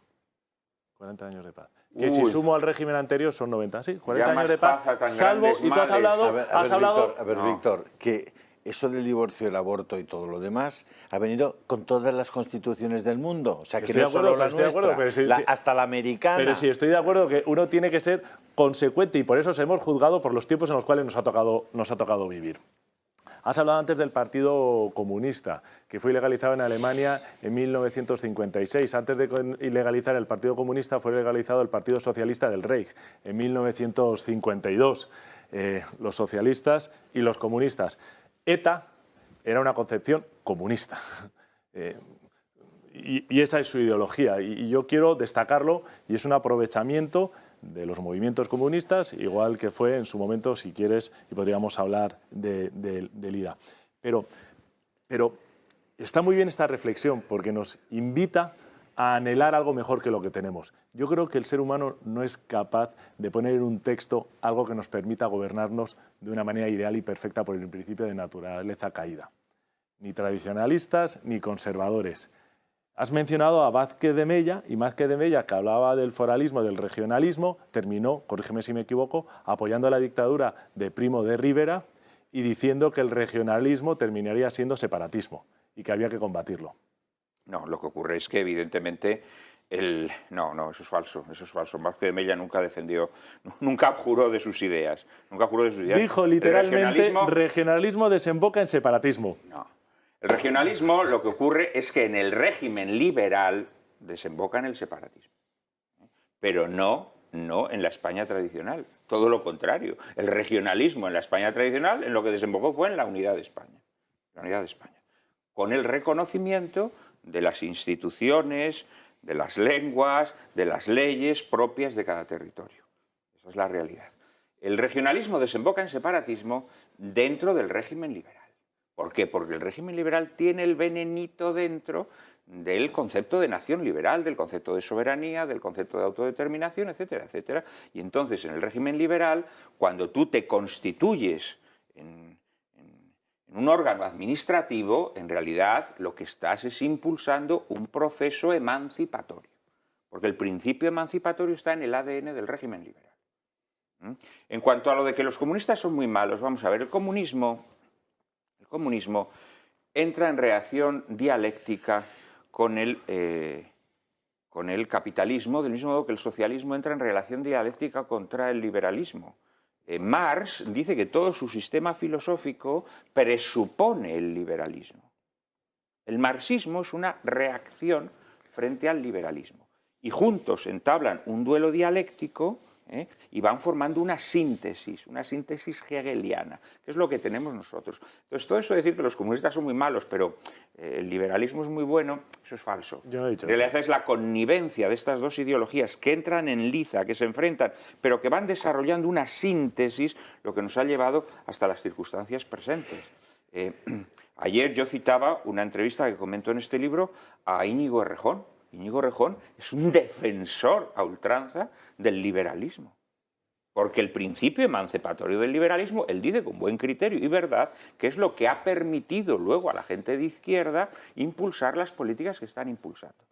40 años de paz. Que si sumo al régimen anterior son 90, sí, 40 años de paz. Salvo, y tú has hablado... A ver, Víctor, que eso del divorcio, el aborto y todo lo demás ha venido con todas las constituciones del mundo. O sea, que no solo la nuestra, hasta la americana. Pero sí, estoy de acuerdo que uno tiene que ser consecuente, y por eso hemos juzgado por los tiempos en los cuales nos ha tocado vivir. Has hablado antes del Partido Comunista, que fue ilegalizado en Alemania en 1956. Antes de ilegalizar el Partido Comunista fue ilegalizado el Partido Socialista del Reich en 1952. Los socialistas y los comunistas. ETA era una concepción comunista. Y esa es su ideología. Y yo quiero destacarlo, y es un aprovechamiento de los movimientos comunistas, igual que fue en su momento, si quieres, y podríamos hablar del IRA. Pero está muy bien esta reflexión, porque nos invita a anhelar algo mejor que lo que tenemos. Yo creo que el ser humano no es capaz de poner en un texto algo que nos permita gobernarnos de una manera ideal y perfecta por el principio de naturaleza caída. Ni tradicionalistas ni conservadores. Has mencionado a Vázquez de Mella, y Vázquez de Mella, que hablaba del foralismo, del regionalismo, terminó, corrígeme si me equivoco, apoyando la dictadura de Primo de Rivera y diciendo que el regionalismo terminaría siendo separatismo y que había que combatirlo. No, lo que ocurre es que evidentemente no, eso es falso, eso es falso. Vázquez de Mella nunca defendió, nunca abjuró de sus ideas, nunca abjuró de sus ideas. Dijo literalmente, regionalismo desemboca en separatismo. No. El regionalismo, lo que ocurre es que en el régimen liberal desemboca en el separatismo, pero no en la España tradicional, todo lo contrario. El regionalismo en la España tradicional en lo que desembocó fue en la unidad de España, con el reconocimiento de las instituciones, de las lenguas, de las leyes propias de cada territorio. Esa es la realidad. El regionalismo desemboca en separatismo dentro del régimen liberal. ¿Por qué? Porque el régimen liberal tiene el venenito dentro del concepto de nación liberal, del concepto de soberanía, del concepto de autodeterminación, etcétera, etcétera. Y entonces, en el régimen liberal, cuando tú te constituyes en un órgano administrativo, en realidad lo que estás es impulsando un proceso emancipatorio, porque el principio emancipatorio está en el ADN del régimen liberal. En cuanto a lo de que los comunistas son muy malos, vamos a ver, el comunismo entra en reacción dialéctica con el capitalismo, del mismo modo que el socialismo entra en relación dialéctica contra el liberalismo. Marx dice que todo su sistema filosófico presupone el liberalismo. El marxismo es una reacción frente al liberalismo. Y juntos entablan un duelo dialéctico y van formando una síntesis hegeliana, que es lo que tenemos nosotros. Entonces, todo eso de decir que los comunistas son muy malos, pero el liberalismo es muy bueno, eso es falso. Yo no he dicho en realidad es la connivencia de estas dos ideologías que entran en liza, que se enfrentan, pero que van desarrollando una síntesis, lo que nos ha llevado hasta las circunstancias presentes. Ayer yo citaba una entrevista que comento en este libro a Íñigo Errejón. Íñigo Errejón es un defensor a ultranza del liberalismo, porque el principio emancipatorio del liberalismo, él dice con buen criterio y verdad, que es lo que ha permitido luego a la gente de izquierda impulsar las políticas que están impulsando.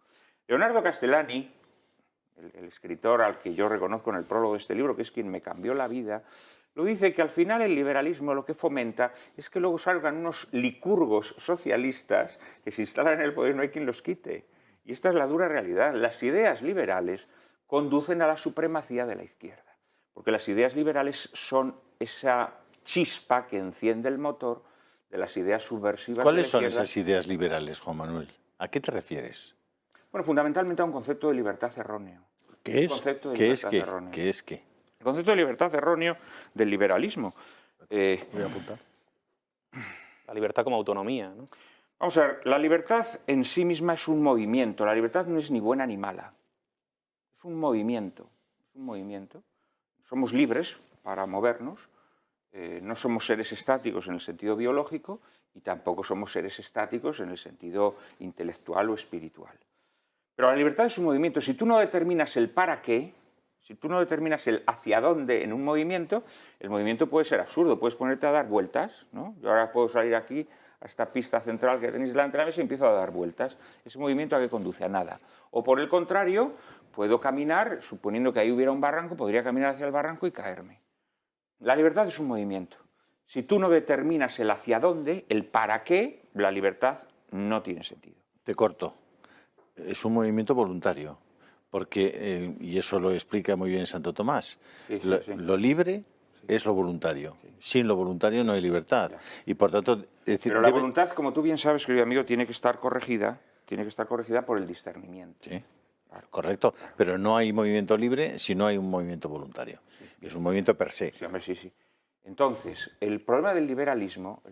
Leonardo Castellani, el escritor al que yo reconozco en el prólogo de este libro, que es quien me cambió la vida, lo dice que al final el liberalismo lo que fomenta es que luego salgan unos licurgos socialistas que se instalan en el poder y no hay quien los quite. Y esta es la dura realidad. Las ideas liberales conducen a la supremacía de la izquierda, porque las ideas liberales son esa chispa que enciende el motor de las ideas subversivas. ¿Cuáles son esas ideas liberales, Juan Manuel? ¿A qué te refieres? Bueno, fundamentalmente a un concepto de libertad erróneo. ¿Qué es? ¿Qué es qué? El concepto de libertad erróneo del liberalismo. Voy a apuntar. La libertad como autonomía, ¿no? Vamos a ver, la libertad en sí misma es un movimiento. La libertad no es ni buena ni mala. Es un movimiento. Es un movimiento. Somos libres para movernos. No somos seres estáticos en el sentido biológico y tampoco somos seres estáticos en el sentido intelectual o espiritual. Pero la libertad es un movimiento. Si tú no determinas el para qué, si tú no determinas el hacia dónde en un movimiento, el movimiento puede ser absurdo. Puedes ponerte a dar vueltas, ¿no? Yo ahora puedo salir aquí a esta pista central que tenéis delante de la mesa y empiezo a dar vueltas. Ese movimiento a qué conduce, a nada. O por el contrario, puedo caminar, suponiendo que ahí hubiera un barranco, podría caminar hacia el barranco y caerme. La libertad es un movimiento. Si tú no determinas el hacia dónde, el para qué, la libertad no tiene sentido. Te corto. Es un movimiento voluntario, porque, y eso lo explica muy bien Santo Tomás, Sí. lo libre es lo voluntario. Sin lo voluntario no hay libertad. Y por tanto, es decir, pero la voluntad, como tú bien sabes, querido amigo, tiene que estar corregida por el discernimiento. Sí, correcto. Pero no hay movimiento libre si no hay un movimiento voluntario. Es un movimiento per se. Sí, hombre, sí. Entonces, el problema del liberalismo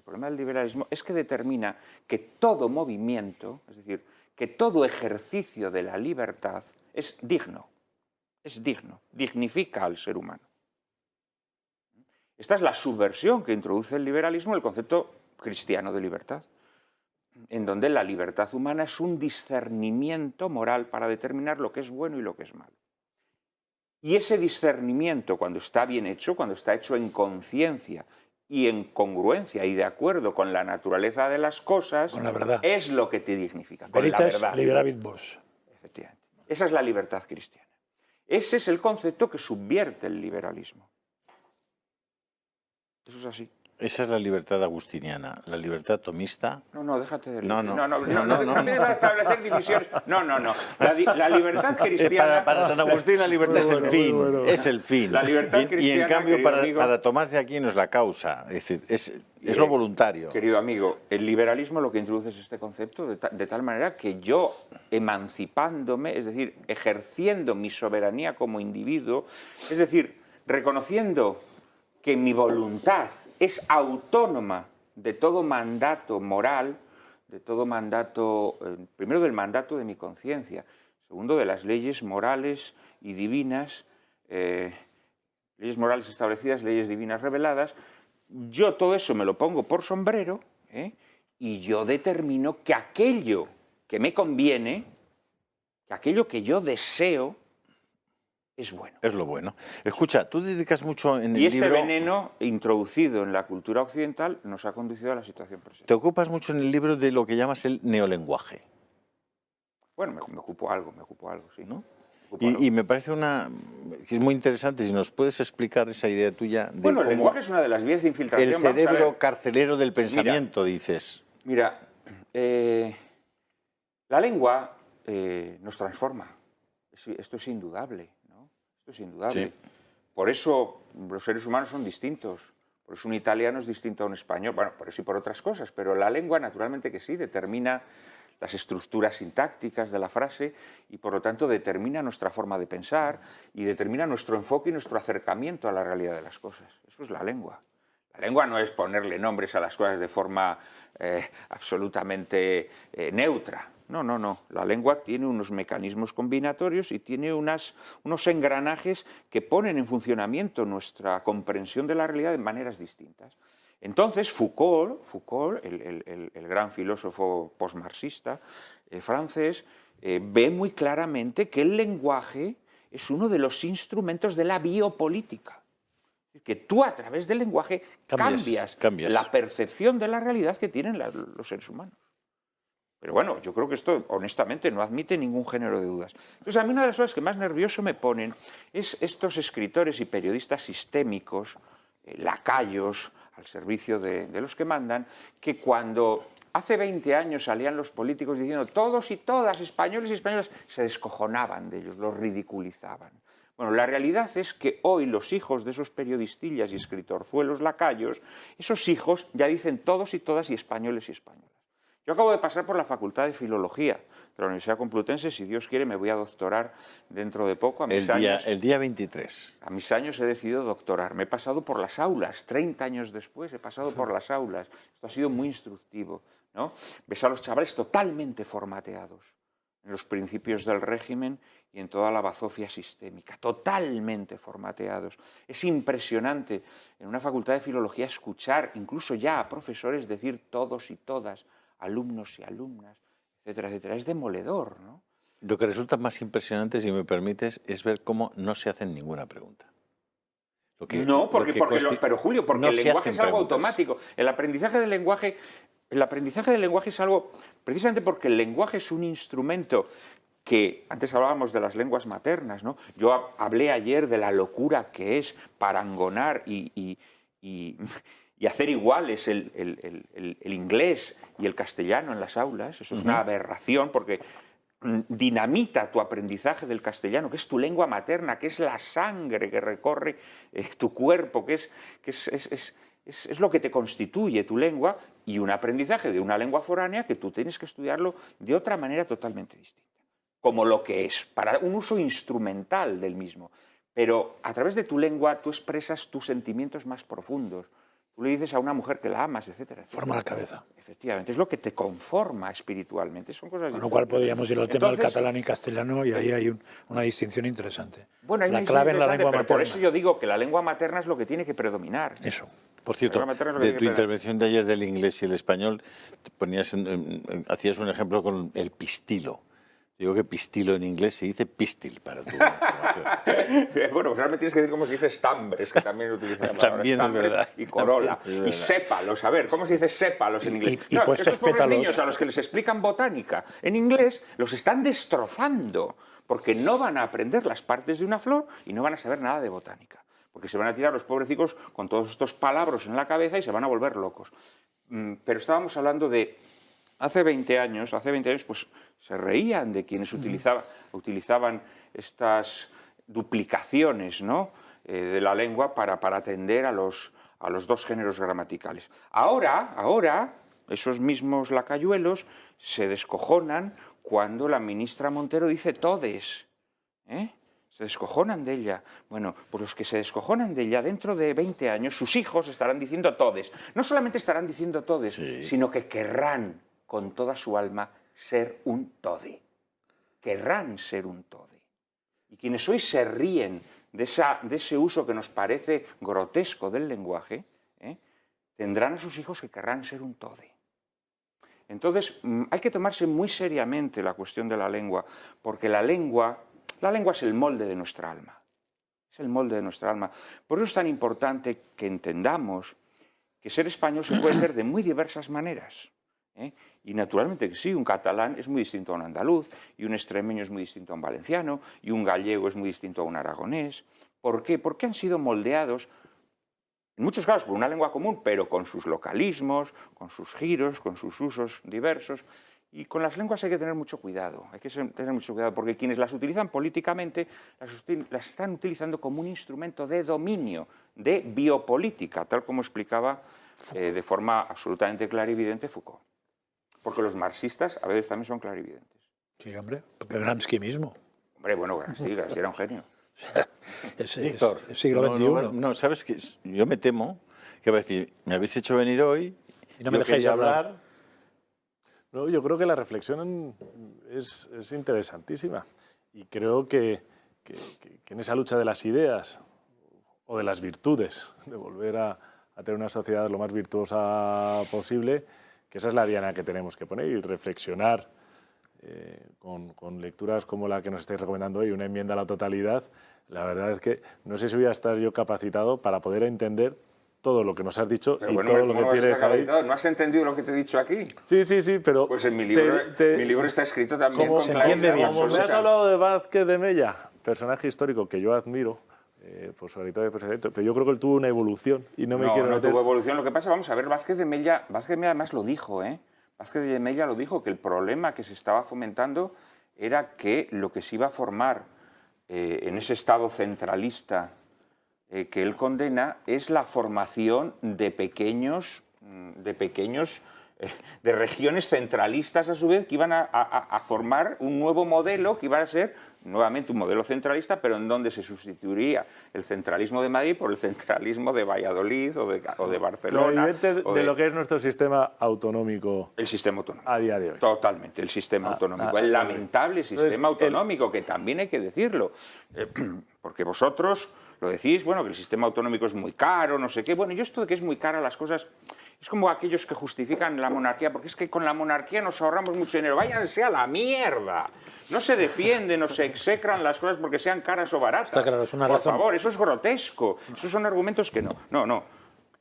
es que determina que todo movimiento, es decir, que todo ejercicio de la libertad es digno, dignifica al ser humano. Esta es la subversión que introduce el liberalismo, el concepto cristiano de libertad. en donde la libertad humana es un discernimiento moral para determinar lo que es bueno y lo que es malo. Y ese discernimiento, cuando está bien hecho, cuando está hecho en conciencia y en congruencia y de acuerdo con la naturaleza de las cosas, con la verdad, es lo que te dignifica. Con Veritas la verdad. liberavit vos. Efectivamente. Esa es la libertad cristiana. Ese es el concepto que subvierte el liberalismo. Eso es así. Esa es la libertad agustiniana, la libertad tomista. No, déjate de... No empieces a establecer divisiones. No. La libertad cristiana... Para San Agustín la libertad es el fin, es el fin. La libertad cristiana, y en cambio amigo, para Tomás de Aquino es la causa, es decir, es lo voluntario. Querido amigo, el liberalismo lo que introduce es este concepto de tal manera que yo, emancipándome, es decir, ejerciendo mi soberanía como individuo, es decir, reconociendo que mi voluntad es autónoma de todo mandato moral, de todo mandato, primero del mandato de mi conciencia, segundo de las leyes morales y divinas, leyes morales establecidas, leyes divinas reveladas. Yo todo eso me lo pongo por sombrero, y yo determino que aquello que me conviene, que aquello que yo deseo, es bueno. Es lo bueno. Escucha, tú dedicas mucho en el y este libro... veneno introducido en la cultura occidental nos ha conducido a la situación presente. Te ocupas mucho en el libro de lo que llamas el neolenguaje. Bueno, me ocupo algo, sí. ¿No? Y me parece que es muy interesante, si nos puedes explicar esa idea tuya de bueno, el lenguaje es una de las vías de infiltración. El cerebro carcelero del pensamiento, dices. Mira, la lengua nos transforma. Esto es indudable, ¿no? Esto es indudable. Sí. Por eso los seres humanos son distintos. Por eso un italiano es distinto a un español. Bueno, por eso y por otras cosas. Pero la lengua, naturalmente que sí, determina las estructuras sintácticas de la frase y, por lo tanto, determina nuestra forma de pensar y determina nuestro enfoque y nuestro acercamiento a la realidad de las cosas. Eso es la lengua. La lengua no es ponerle nombres a las cosas de forma absolutamente neutra. No. La lengua tiene unos mecanismos combinatorios y tiene unos engranajes que ponen en funcionamiento nuestra comprensión de la realidad de maneras distintas. Entonces, Foucault, el gran filósofo postmarxista francés, ve muy claramente que el lenguaje es uno de los instrumentos de la biopolítica. Que tú, a través del lenguaje, cambias la percepción de la realidad que tienen los seres humanos. Pero bueno, yo creo que esto, honestamente, no admite ningún género de dudas. Entonces, a mí una de las cosas que más nervioso me ponen es estos escritores y periodistas sistémicos, lacayos, al servicio de los que mandan, que cuando hace 20 años salían los políticos diciendo todos y todas, españoles y españolas, se descojonaban de ellos, los ridiculizaban. Bueno, la realidad es que hoy los hijos de esos periodistillas y escritorzuelos lacayos, esos hijos ya dicen todos y todas y españoles y españolas. Yo acabo de pasar por la Facultad de Filología de la Universidad Complutense. Si Dios quiere, me voy a doctorar dentro de poco. El día 23. A mis años he decidido doctorar. Me he pasado por las aulas. 30 años después he pasado por las aulas. Esto ha sido muy instructivo, ¿no? Ves a los chavales totalmente formateados en los principios del régimen y en toda la bazofia sistémica, totalmente formateados. Es impresionante en una facultad de filología escuchar incluso ya a profesores decir todos y todas, alumnos y alumnas, etcétera, etcétera. Es demoledor, ¿no? Lo que resulta más impresionante, si me permites, es ver cómo no se hacen ninguna pregunta. Pero Julio, porque no el lenguaje es algo preguntas. automático. El aprendizaje del lenguaje es algo, precisamente porque el lenguaje es un instrumento que, antes hablábamos de las lenguas maternas, ¿no? Yo hablé ayer de la locura que es parangonar y hacer iguales el inglés y el castellano en las aulas. Eso es una aberración porque dinamita tu aprendizaje del castellano, que es tu lengua materna, que es la sangre que recorre tu cuerpo, que es lo que te constituye tu lengua, y un aprendizaje de una lengua foránea que tú tienes que estudiarlo de otra manera totalmente distinta, como lo que es, para un uso instrumental del mismo. Pero a través de tu lengua tú expresas tus sentimientos más profundos. Tú le dices a una mujer que la amas, etcétera, etcétera. Forma la cabeza. Efectivamente, es lo que te conforma espiritualmente. Son cosas Con lo cual podríamos ir al tema del catalán y castellano y ahí hay una distinción interesante. Bueno, hay la una clave en la lengua pero materna. por eso yo digo que la lengua materna es lo que tiene que predominar. Eso. Por cierto, de tu intervención de ayer del inglés y el español, te ponías hacías un ejemplo con el pistilo. Digo que pistilo en inglés se dice pistil, para tu información. Bueno, pues ahora me tienes que decir cómo se dice estambres, que también utilizan También es verdad. y corola. Es verdad. Y sépalos, a ver, ¿cómo se dice sépalos en inglés? Y puestos estos pobres pétalos. niños a los que les explican botánica en inglés los están destrozando, porque no van a aprender las partes de una flor y no van a saber nada de botánica. Porque se van a tirar los pobrecicos con todos estos palabras en la cabeza y se van a volver locos. Pero estábamos hablando de hace 20 años pues se reían de quienes utilizaban estas duplicaciones, ¿no? De la lengua para atender a los dos géneros gramaticales. Ahora, esos mismos lacayuelos se descojonan cuando la ministra Montero dice todes, ¿eh? Se descojonan de ella. Bueno, pues los que se descojonan de ella dentro de 20 años, sus hijos estarán diciendo todes. No solamente estarán diciendo todes, Sí. sino que querrán con toda su alma ser un tode. Querrán ser un tode. Y quienes hoy se ríen de ese uso que nos parece grotesco del lenguaje, tendrán a sus hijos que querrán ser un tode. Entonces, hay que tomarse muy seriamente la cuestión de la lengua, porque la lengua es el molde de nuestra alma. Es el molde de nuestra alma. Por eso es tan importante que entendamos que ser español se puede ser de muy diversas maneras. Y naturalmente que sí, un catalán es muy distinto a un andaluz, y un extremeño es muy distinto a un valenciano, y un gallego es muy distinto a un aragonés. ¿Por qué? Porque han sido moldeados, en muchos casos, por una lengua común, pero con sus localismos, con sus giros, con sus usos diversos. Y con las lenguas hay que tener mucho cuidado, porque quienes las utilizan políticamente las están utilizando como un instrumento de dominio, de biopolítica, tal como explicaba de forma absolutamente clarividente Foucault. Porque los marxistas a veces también son clarividentes. Sí, hombre, porque Gramsci mismo. Hombre, bueno, Gramsci era un genio. Víctor, el siglo XXI. no, sabes que yo me temo que va a decir, me habéis hecho venir hoy Y no me yo dejáis quería hablar. No, yo creo que la reflexión es interesantísima y creo que en esa lucha de las ideas o de las virtudes, de volver a tener una sociedad lo más virtuosa posible, que esa es la diana que tenemos que poner y reflexionar con lecturas como la que nos estáis recomendando hoy, una enmienda a la totalidad. La verdad es que no sé si voy a estar yo capacitado para poder entender todo lo que nos has dicho Pero y bueno, todo lo que tienes ahí. ¿No has entendido lo que te he dicho aquí? Sí, pero... Pues en mi libro está escrito también con claridad. Como me has hablado de Vázquez de Mella, personaje histórico que yo admiro, por su oratoria, pero yo creo que él tuvo una evolución y no me quiero meter... No tuvo evolución. Lo que pasa, vamos a ver, Vázquez de Mella además lo dijo, Vázquez de Mella lo dijo, que el problema que se estaba fomentando era que lo que se iba a formar en ese Estado centralista que él condena es la formación de regiones centralistas a su vez que iban a formar un nuevo modelo que iba a ser nuevamente un modelo centralista, pero en donde se sustituiría el centralismo de Madrid por el centralismo de Valladolid o de Barcelona. De lo que es nuestro sistema autonómico. El sistema autonómico. A día de hoy. Totalmente, el sistema autonómico. El lamentable sistema autonómico, que también hay que decirlo. Porque vosotros lo decís, bueno, que el sistema autonómico es muy caro, no sé qué. Bueno, yo esto de que es muy caro las cosas, es como aquellos que justifican la monarquía, porque es que con la monarquía nos ahorramos mucho dinero. Váyanse a la mierda. No se defienden o se execran las cosas porque sean caras o baratas. Está claro, es una razón. Por favor, eso es grotesco. Esos son argumentos que no. No.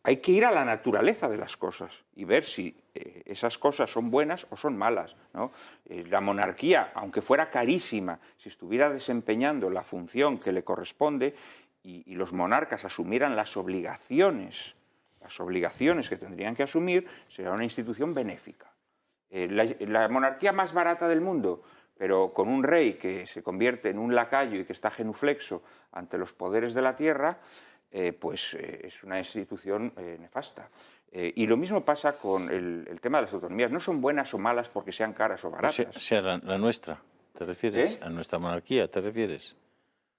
Hay que ir a la naturaleza de las cosas y ver si esas cosas son buenas o son malas, ¿no? La monarquía, aunque fuera carísima, si estuviera desempeñando la función que le corresponde y los monarcas asumieran las obligaciones que tendrían que asumir, sería una institución benéfica. La monarquía más barata del mundo, pero con un rey que se convierte en un lacayo y que está genuflexo ante los poderes de la tierra, pues es una institución nefasta. Y lo mismo pasa con el tema de las autonomías. No son buenas o malas porque sean caras o baratas. Sea la nuestra, ¿te refieres? ¿A nuestra monarquía, te refieres?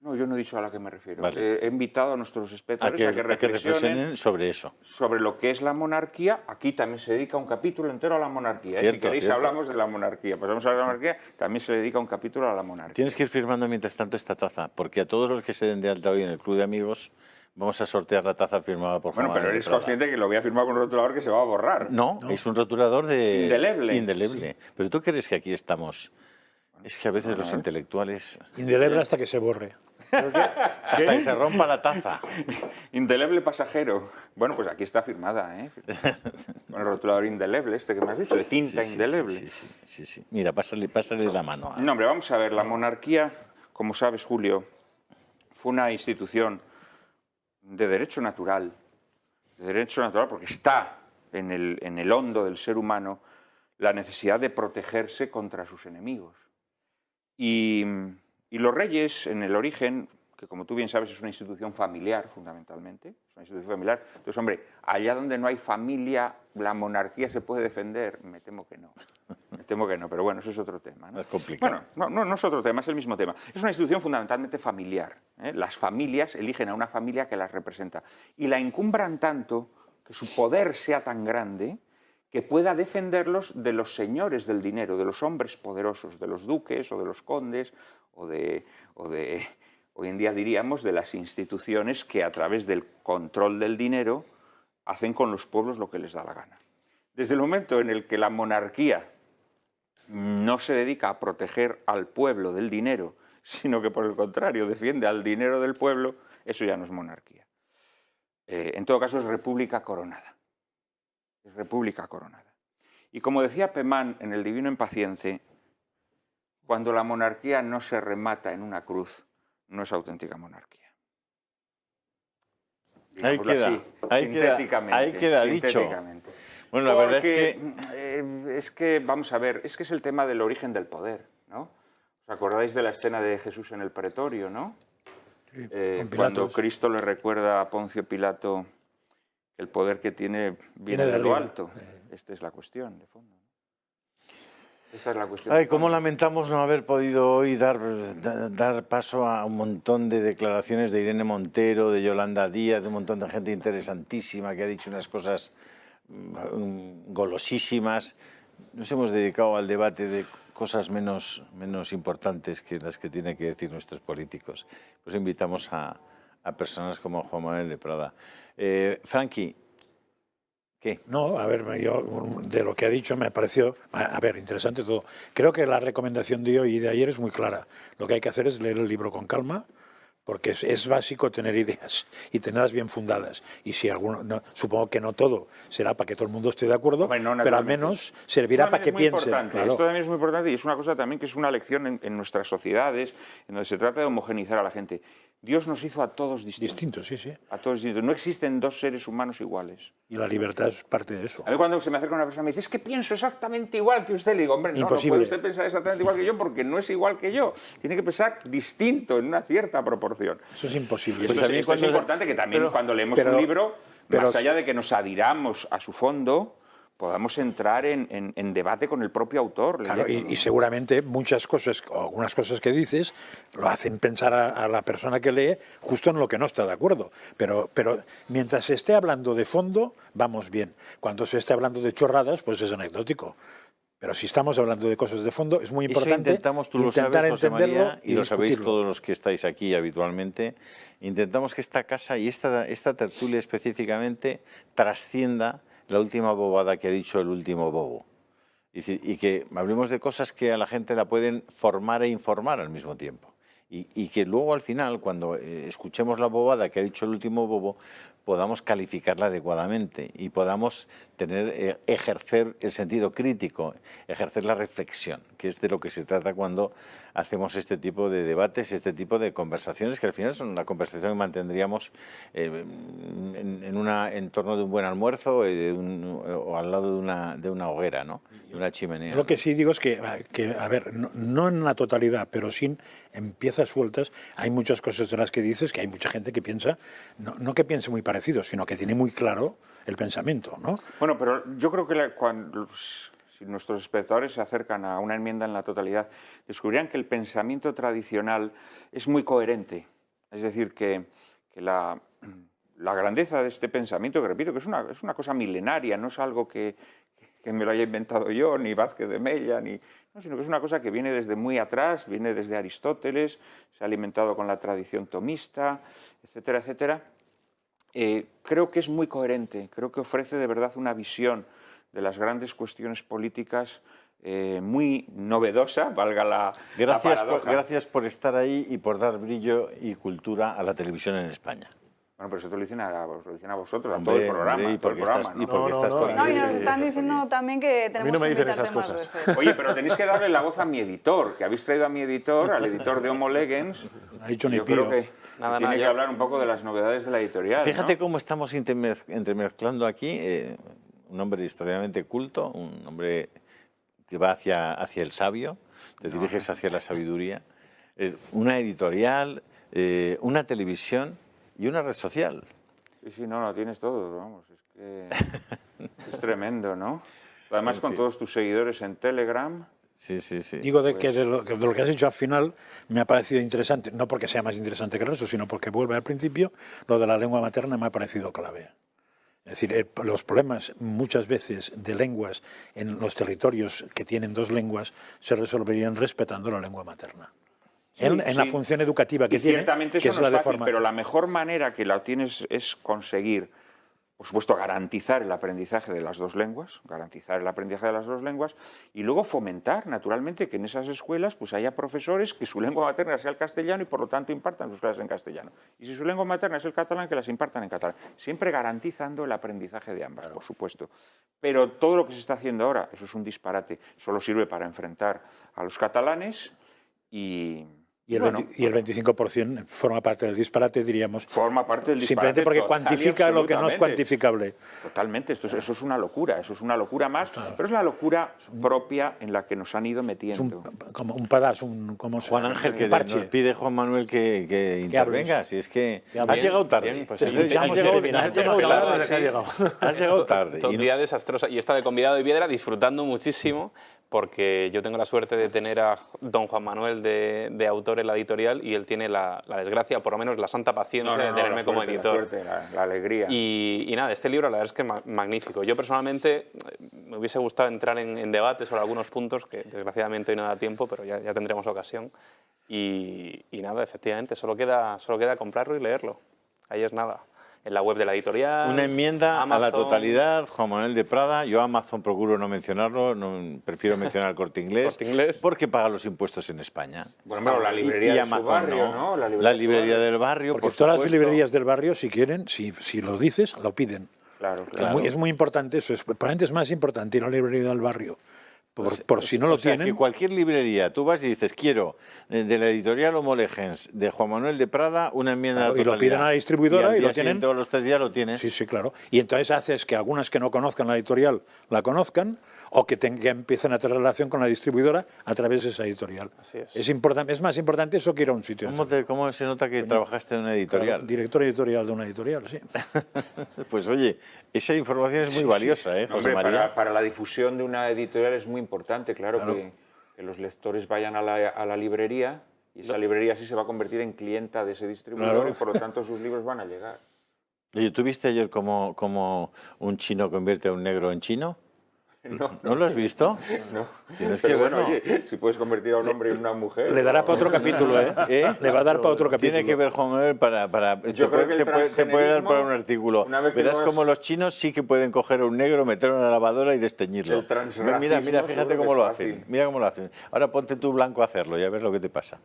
No, yo no he dicho a la que me refiero. Vale. He invitado a nuestros espectadores a que reflexionen sobre eso. Sobre lo que es la monarquía. Aquí también se dedica un capítulo entero a la monarquía. Si queréis hablamos de la monarquía. Pues vamos a hablar de la monarquía, también se dedica un capítulo a la monarquía. Tienes que ir firmando mientras tanto esta taza, porque a todos los que se den de alta hoy en el Club de Amigos Vamos a sortear la taza firmada por Juan Bueno, pero Manuel de eres Prada. consciente que lo voy a firmar con un rotulador que se va a borrar. No, es un rotulador de... Indeleble. Indeleble. Pero tú crees que aquí estamos... Es que a veces los intelectuales... Indeleble hasta que se borre. Hasta que se rompa la taza. Indeleble pasajero. Bueno, pues aquí está firmada, ¿eh? Con el rotulador indeleble, este que me has dicho, de tinta indeleble. Sí. Mira, pásale la mano. No, hombre, vamos a ver. La monarquía, como sabes, Julio, fue una institución de derecho natural. De derecho natural porque está en el hondo del ser humano la necesidad de protegerse contra sus enemigos. Y los reyes, en el origen, que como tú bien sabes es una institución familiar fundamentalmente, es una institución familiar, entonces, hombre, allá donde no hay familia, ¿la monarquía se puede defender? Me temo que no. Me temo que no, pero bueno, eso es otro tema, ¿no? Es complicado. Bueno, no es otro tema, es el mismo tema. Es una institución fundamentalmente familiar, ¿eh? Las familias eligen a una familia que las representa y la encumbran tanto que su poder sea tan grande que pueda defenderlos de los señores del dinero, de los hombres poderosos, de los duques o de los condes o de hoy en día diríamos, de las instituciones que a través del control del dinero hacen con los pueblos lo que les da la gana. Desde el momento en el que la monarquía no se dedica a proteger al pueblo del dinero, sino que por el contrario defiende al dinero del pueblo, eso ya no es monarquía. En todo caso es república coronada. Es república coronada. Y como decía Pemán en el Divino Impaciente, cuando la monarquía no se remata en una cruz, no es auténtica monarquía. Ahí queda, ahí queda dicho. Bueno, la verdad es que, vamos a ver, es que es el tema del origen del poder, ¿no? ¿Os acordáis de la escena de Jesús en el pretorio, no? Sí, cuando Cristo le recuerda a Poncio Pilato que el poder que tiene viene de lo alto. Esta es la cuestión, de fondo. Esta es la cuestión. Ay, cómo lamentamos no haber podido hoy dar paso a un montón de declaraciones de Irene Montero, de Yolanda Díaz, de un montón de gente interesantísima que ha dicho unas cosas golosísimas. Nos hemos dedicado al debate de cosas menos importantes que las que tienen que decir nuestros políticos. Pues invitamos a personas como Juan Manuel de Prada. Frankie, ¿qué? No, a ver, yo de lo que ha dicho me pareció, a ver, interesante todo. Creo que la recomendación de hoy y de ayer es muy clara. Lo que hay que hacer es leer el libro con calma, porque es básico tener ideas y tenerlas bien fundadas. Y si alguno, no, supongo que no todo será para que todo el mundo esté de acuerdo, pero al menos servirá para que piensen. Claro. Esto también es muy importante y es una cosa también que es una lección en nuestras sociedades, en donde se trata de homogeneizar a la gente. Dios nos hizo a todos distintos. Distintos, sí, sí. A todos distintos. No existen dos seres humanos iguales. Y la libertad es parte de eso. A mí cuando se me acerca una persona y me dice, es que pienso exactamente igual que usted, le digo, hombre, no puede usted pensar exactamente igual que yo porque no es igual que yo. Tiene que pensar distinto, en una cierta proporción. Eso es imposible. Y esto es importante que también cuando leemos un libro, más allá de que nos adhiramos a su fondo, podamos entrar en debate con el propio autor. Claro, y seguramente muchas cosas, o algunas cosas que dices, lo hacen pensar a la persona que lee justo en lo que no está de acuerdo. Pero mientras se esté hablando de fondo, vamos bien. Cuando se esté hablando de chorradas, pues es anecdótico. Pero si estamos hablando de cosas de fondo, es muy importante intentar entenderlo María, y lo sabéis todos los que estáis aquí habitualmente. Intentamos que esta casa y esta tertulia específicamente trascienda la última bobada que ha dicho el último bobo. Y que hablemos de cosas que a la gente la pueden formar e informar al mismo tiempo. Y que luego al final, cuando escuchemos la bobada que ha dicho el último bobo, podamos calificarla adecuadamente y podamos ejercer el sentido crítico, ejercer la reflexión, que es de lo que se trata cuando hacemos este tipo de debates, este tipo de conversaciones, que al final son una conversación que mantendríamos en torno de un buen almuerzo o al lado de una hoguera, ¿no? De una chimenea. Lo que sí digo es que a ver, no en la totalidad, pero sin en piezas sueltas, hay muchas cosas de las que dices que hay mucha gente que piensa, no que piense muy parecido, sino que tiene muy claro el pensamiento, ¿no? Bueno, pero yo creo que si nuestros espectadores se acercan a una enmienda en la totalidad, descubrirán que el pensamiento tradicional es muy coherente. Es decir, que la grandeza de este pensamiento, que repito, que es una cosa milenaria, no es algo que me lo haya inventado yo, ni Vázquez de Mella, no, sino que es una cosa que viene desde muy atrás, viene desde Aristóteles, se ha alimentado con la tradición tomista, etcétera, etcétera. creo que es muy coherente, creo que ofrece de verdad una visión de las grandes cuestiones políticas muy novedosa, valga la paradoja. Gracias por estar ahí y por dar brillo y cultura a la televisión en España. Bueno, pero eso te lo dicen a vosotros, a todo el programa. Y porque estás con No, y nos están diciendo también que tenemos que invitarte más veces. Oye, pero tenéis que darle la voz a mi editor, que habéis traído a mi editor, al editor de Homo Legens. No ha dicho ni yo creo pío. que tiene que hablar un poco de las novedades de la editorial. Fíjate ¿no? cómo estamos entremezclando aquí un hombre historiadamente culto, un hombre que va hacia el sabio, te diriges hacia la sabiduría, una editorial, una televisión y una red social. Sí, no, tienes todo, vamos, es que es tremendo, ¿no? Además con todos tus seguidores en Telegram. Sí. Digo que de lo que has dicho al final me ha parecido interesante, no porque sea más interesante que el resto, sino porque vuelve al principio, lo de la lengua materna me ha parecido clave. Es decir, los problemas muchas veces de lenguas en los territorios que tienen dos lenguas se resolverían respetando la lengua materna. En la función educativa que tiene, ciertamente que eso es la no de es fácil, forma... pero la mejor manera que la tienes es conseguir, por supuesto, garantizar el aprendizaje de las dos lenguas, y luego fomentar, naturalmente, que en esas escuelas pues haya profesores que su lengua materna sea el castellano y, por lo tanto, impartan sus clases en castellano. Y si su lengua materna es el catalán, que las impartan en catalán. Siempre garantizando el aprendizaje de ambas, por supuesto. Pero todo lo que se está haciendo ahora, eso es un disparate. Solo sirve para enfrentar a los catalanes y el 25% forma parte del disparate, diríamos. Forma parte del disparate. Simplemente porque cuantifica lo que no es cuantificable. Totalmente, eso es una locura más, pero es la locura propia en la que nos han ido metiendo. Es como un pedazo, Juan Ángel, que nos pide Juan Manuel que intervenga, si es que has llegado tarde. Bien, pues has llegado tarde. Día desastrosa. Y he estado de convidado de piedra disfrutando muchísimo, porque yo tengo la suerte de tener a don Juan Manuel de autor en la editorial y él tiene la desgracia, por lo menos la santa paciencia de tenerme como editor. La alegría. Y nada, este libro la verdad es que es magnífico. Yo personalmente me hubiese gustado entrar en debate sobre algunos puntos que desgraciadamente hoy no da tiempo, pero ya tendremos ocasión. Y nada, efectivamente, solo queda comprarlo y leerlo. Ahí es nada. En la web de la editorial. Una enmienda Amazon, a la totalidad, Juan Manuel de Prada. Yo Amazon procuro no mencionarlo, prefiero mencionar el Corte Inglés, porque paga los impuestos en España. Bueno, pero la librería de Amazon, su barrio, ¿no? La librería del barrio, porque por todas supuesto. las librerías del barrio, si quieren, si lo dices, lo piden. Claro. Es muy importante eso, probablemente es más importante ir a la librería del barrio. Por si no lo tienen. Que cualquier librería, tú vas y dices, quiero de la editorial Homo Legens, de Juan Manuel de Prada, una enmienda Claro, de y lo piden a la distribuidora y lo tienen. Todos los 3 días lo tienes. Sí, claro. Y entonces haces que algunas que no conozcan la editorial la conozcan o que empiecen a tener relación con la distribuidora a través de esa editorial. Así es. Es más importante eso que ir a un sitio. ¿Cómo se nota que trabajaste en una editorial? Claro, director editorial de una editorial, sí. Pues oye, esa información es muy valiosa, José Hombre, María. para la difusión de una editorial es muy importante, claro. Que los lectores vayan a la librería y esa librería sí se va a convertir en clienta de ese distribuidor y por lo tanto sus libros van a llegar. Oye, ¿tú viste ayer cómo un chino convierte a un negro en chino? ¿No lo has visto? No. Tienes Pero que bueno, verlo. oye, si puedes convertir a un hombre en una mujer... Le dará para otro capítulo, ¿eh? Le va a dar para otro capítulo. Tiene que ver, Juan Manuel, Yo creo que el te puede dar para un transgenerismo, artículo. una vez que Verás no es- cómo los chinos sí que pueden coger a un negro, meterlo en la lavadora y desteñirlo. El transracismo Mira, seguro fíjate que cómo es lo fácil. hacen. Mira cómo lo hacen. Ahora ponte tú blanco a hacerlo, ya ves lo que te pasa.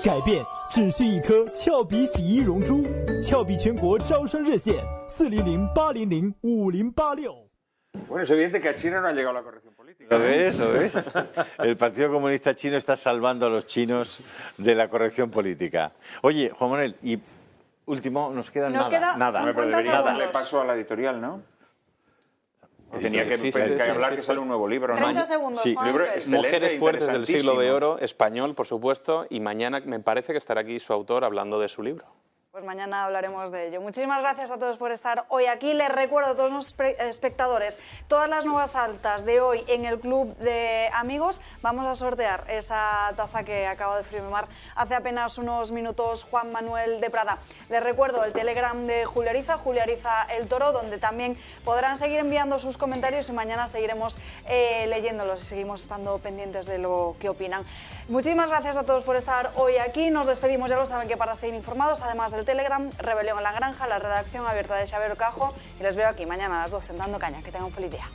改变只需一颗俏笔洗衣溶珠，俏笔全国招商热线400-800-5086。 Bueno, es evidente que a China no ha llegado la corrección política. ¿Lo ves? ¿Lo ves? El Partido Comunista Chino está salvando a los chinos de la corrección política. Oye, Juan Manuel, y último, nos queda Nos queda nada. Pero 50 deberíamos segundos. darle paso a la editorial, ¿no? Tenía que hablar que sale un nuevo libro, ¿no? 30 segundos, Sí. Juan Libro Ángel. excelente, Mujeres fuertes del siglo de interesantísimo. oro, español, por supuesto, y mañana me parece que estará aquí su autor hablando de su libro. Pues mañana hablaremos de ello. Muchísimas gracias a todos por estar hoy aquí. Les recuerdo a todos los espectadores, todas las nuevas altas de hoy en el Club de Amigos. Vamos a sortear esa taza que acaba de firmar hace apenas unos minutos Juan Manuel de Prada. Les recuerdo el Telegram de Julio Ariza el Toro, donde también podrán seguir enviando sus comentarios y mañana seguiremos leyéndolos y seguimos estando pendientes de lo que opinan. Muchísimas gracias a todos por estar hoy aquí. Nos despedimos, ya lo saben, que para seguir informados, además del Telegram, Rebelión en la Granja, la redacción abierta de Xavier Cajo, y les veo aquí mañana a las 12 en Dando Caña. Que tengan un feliz día.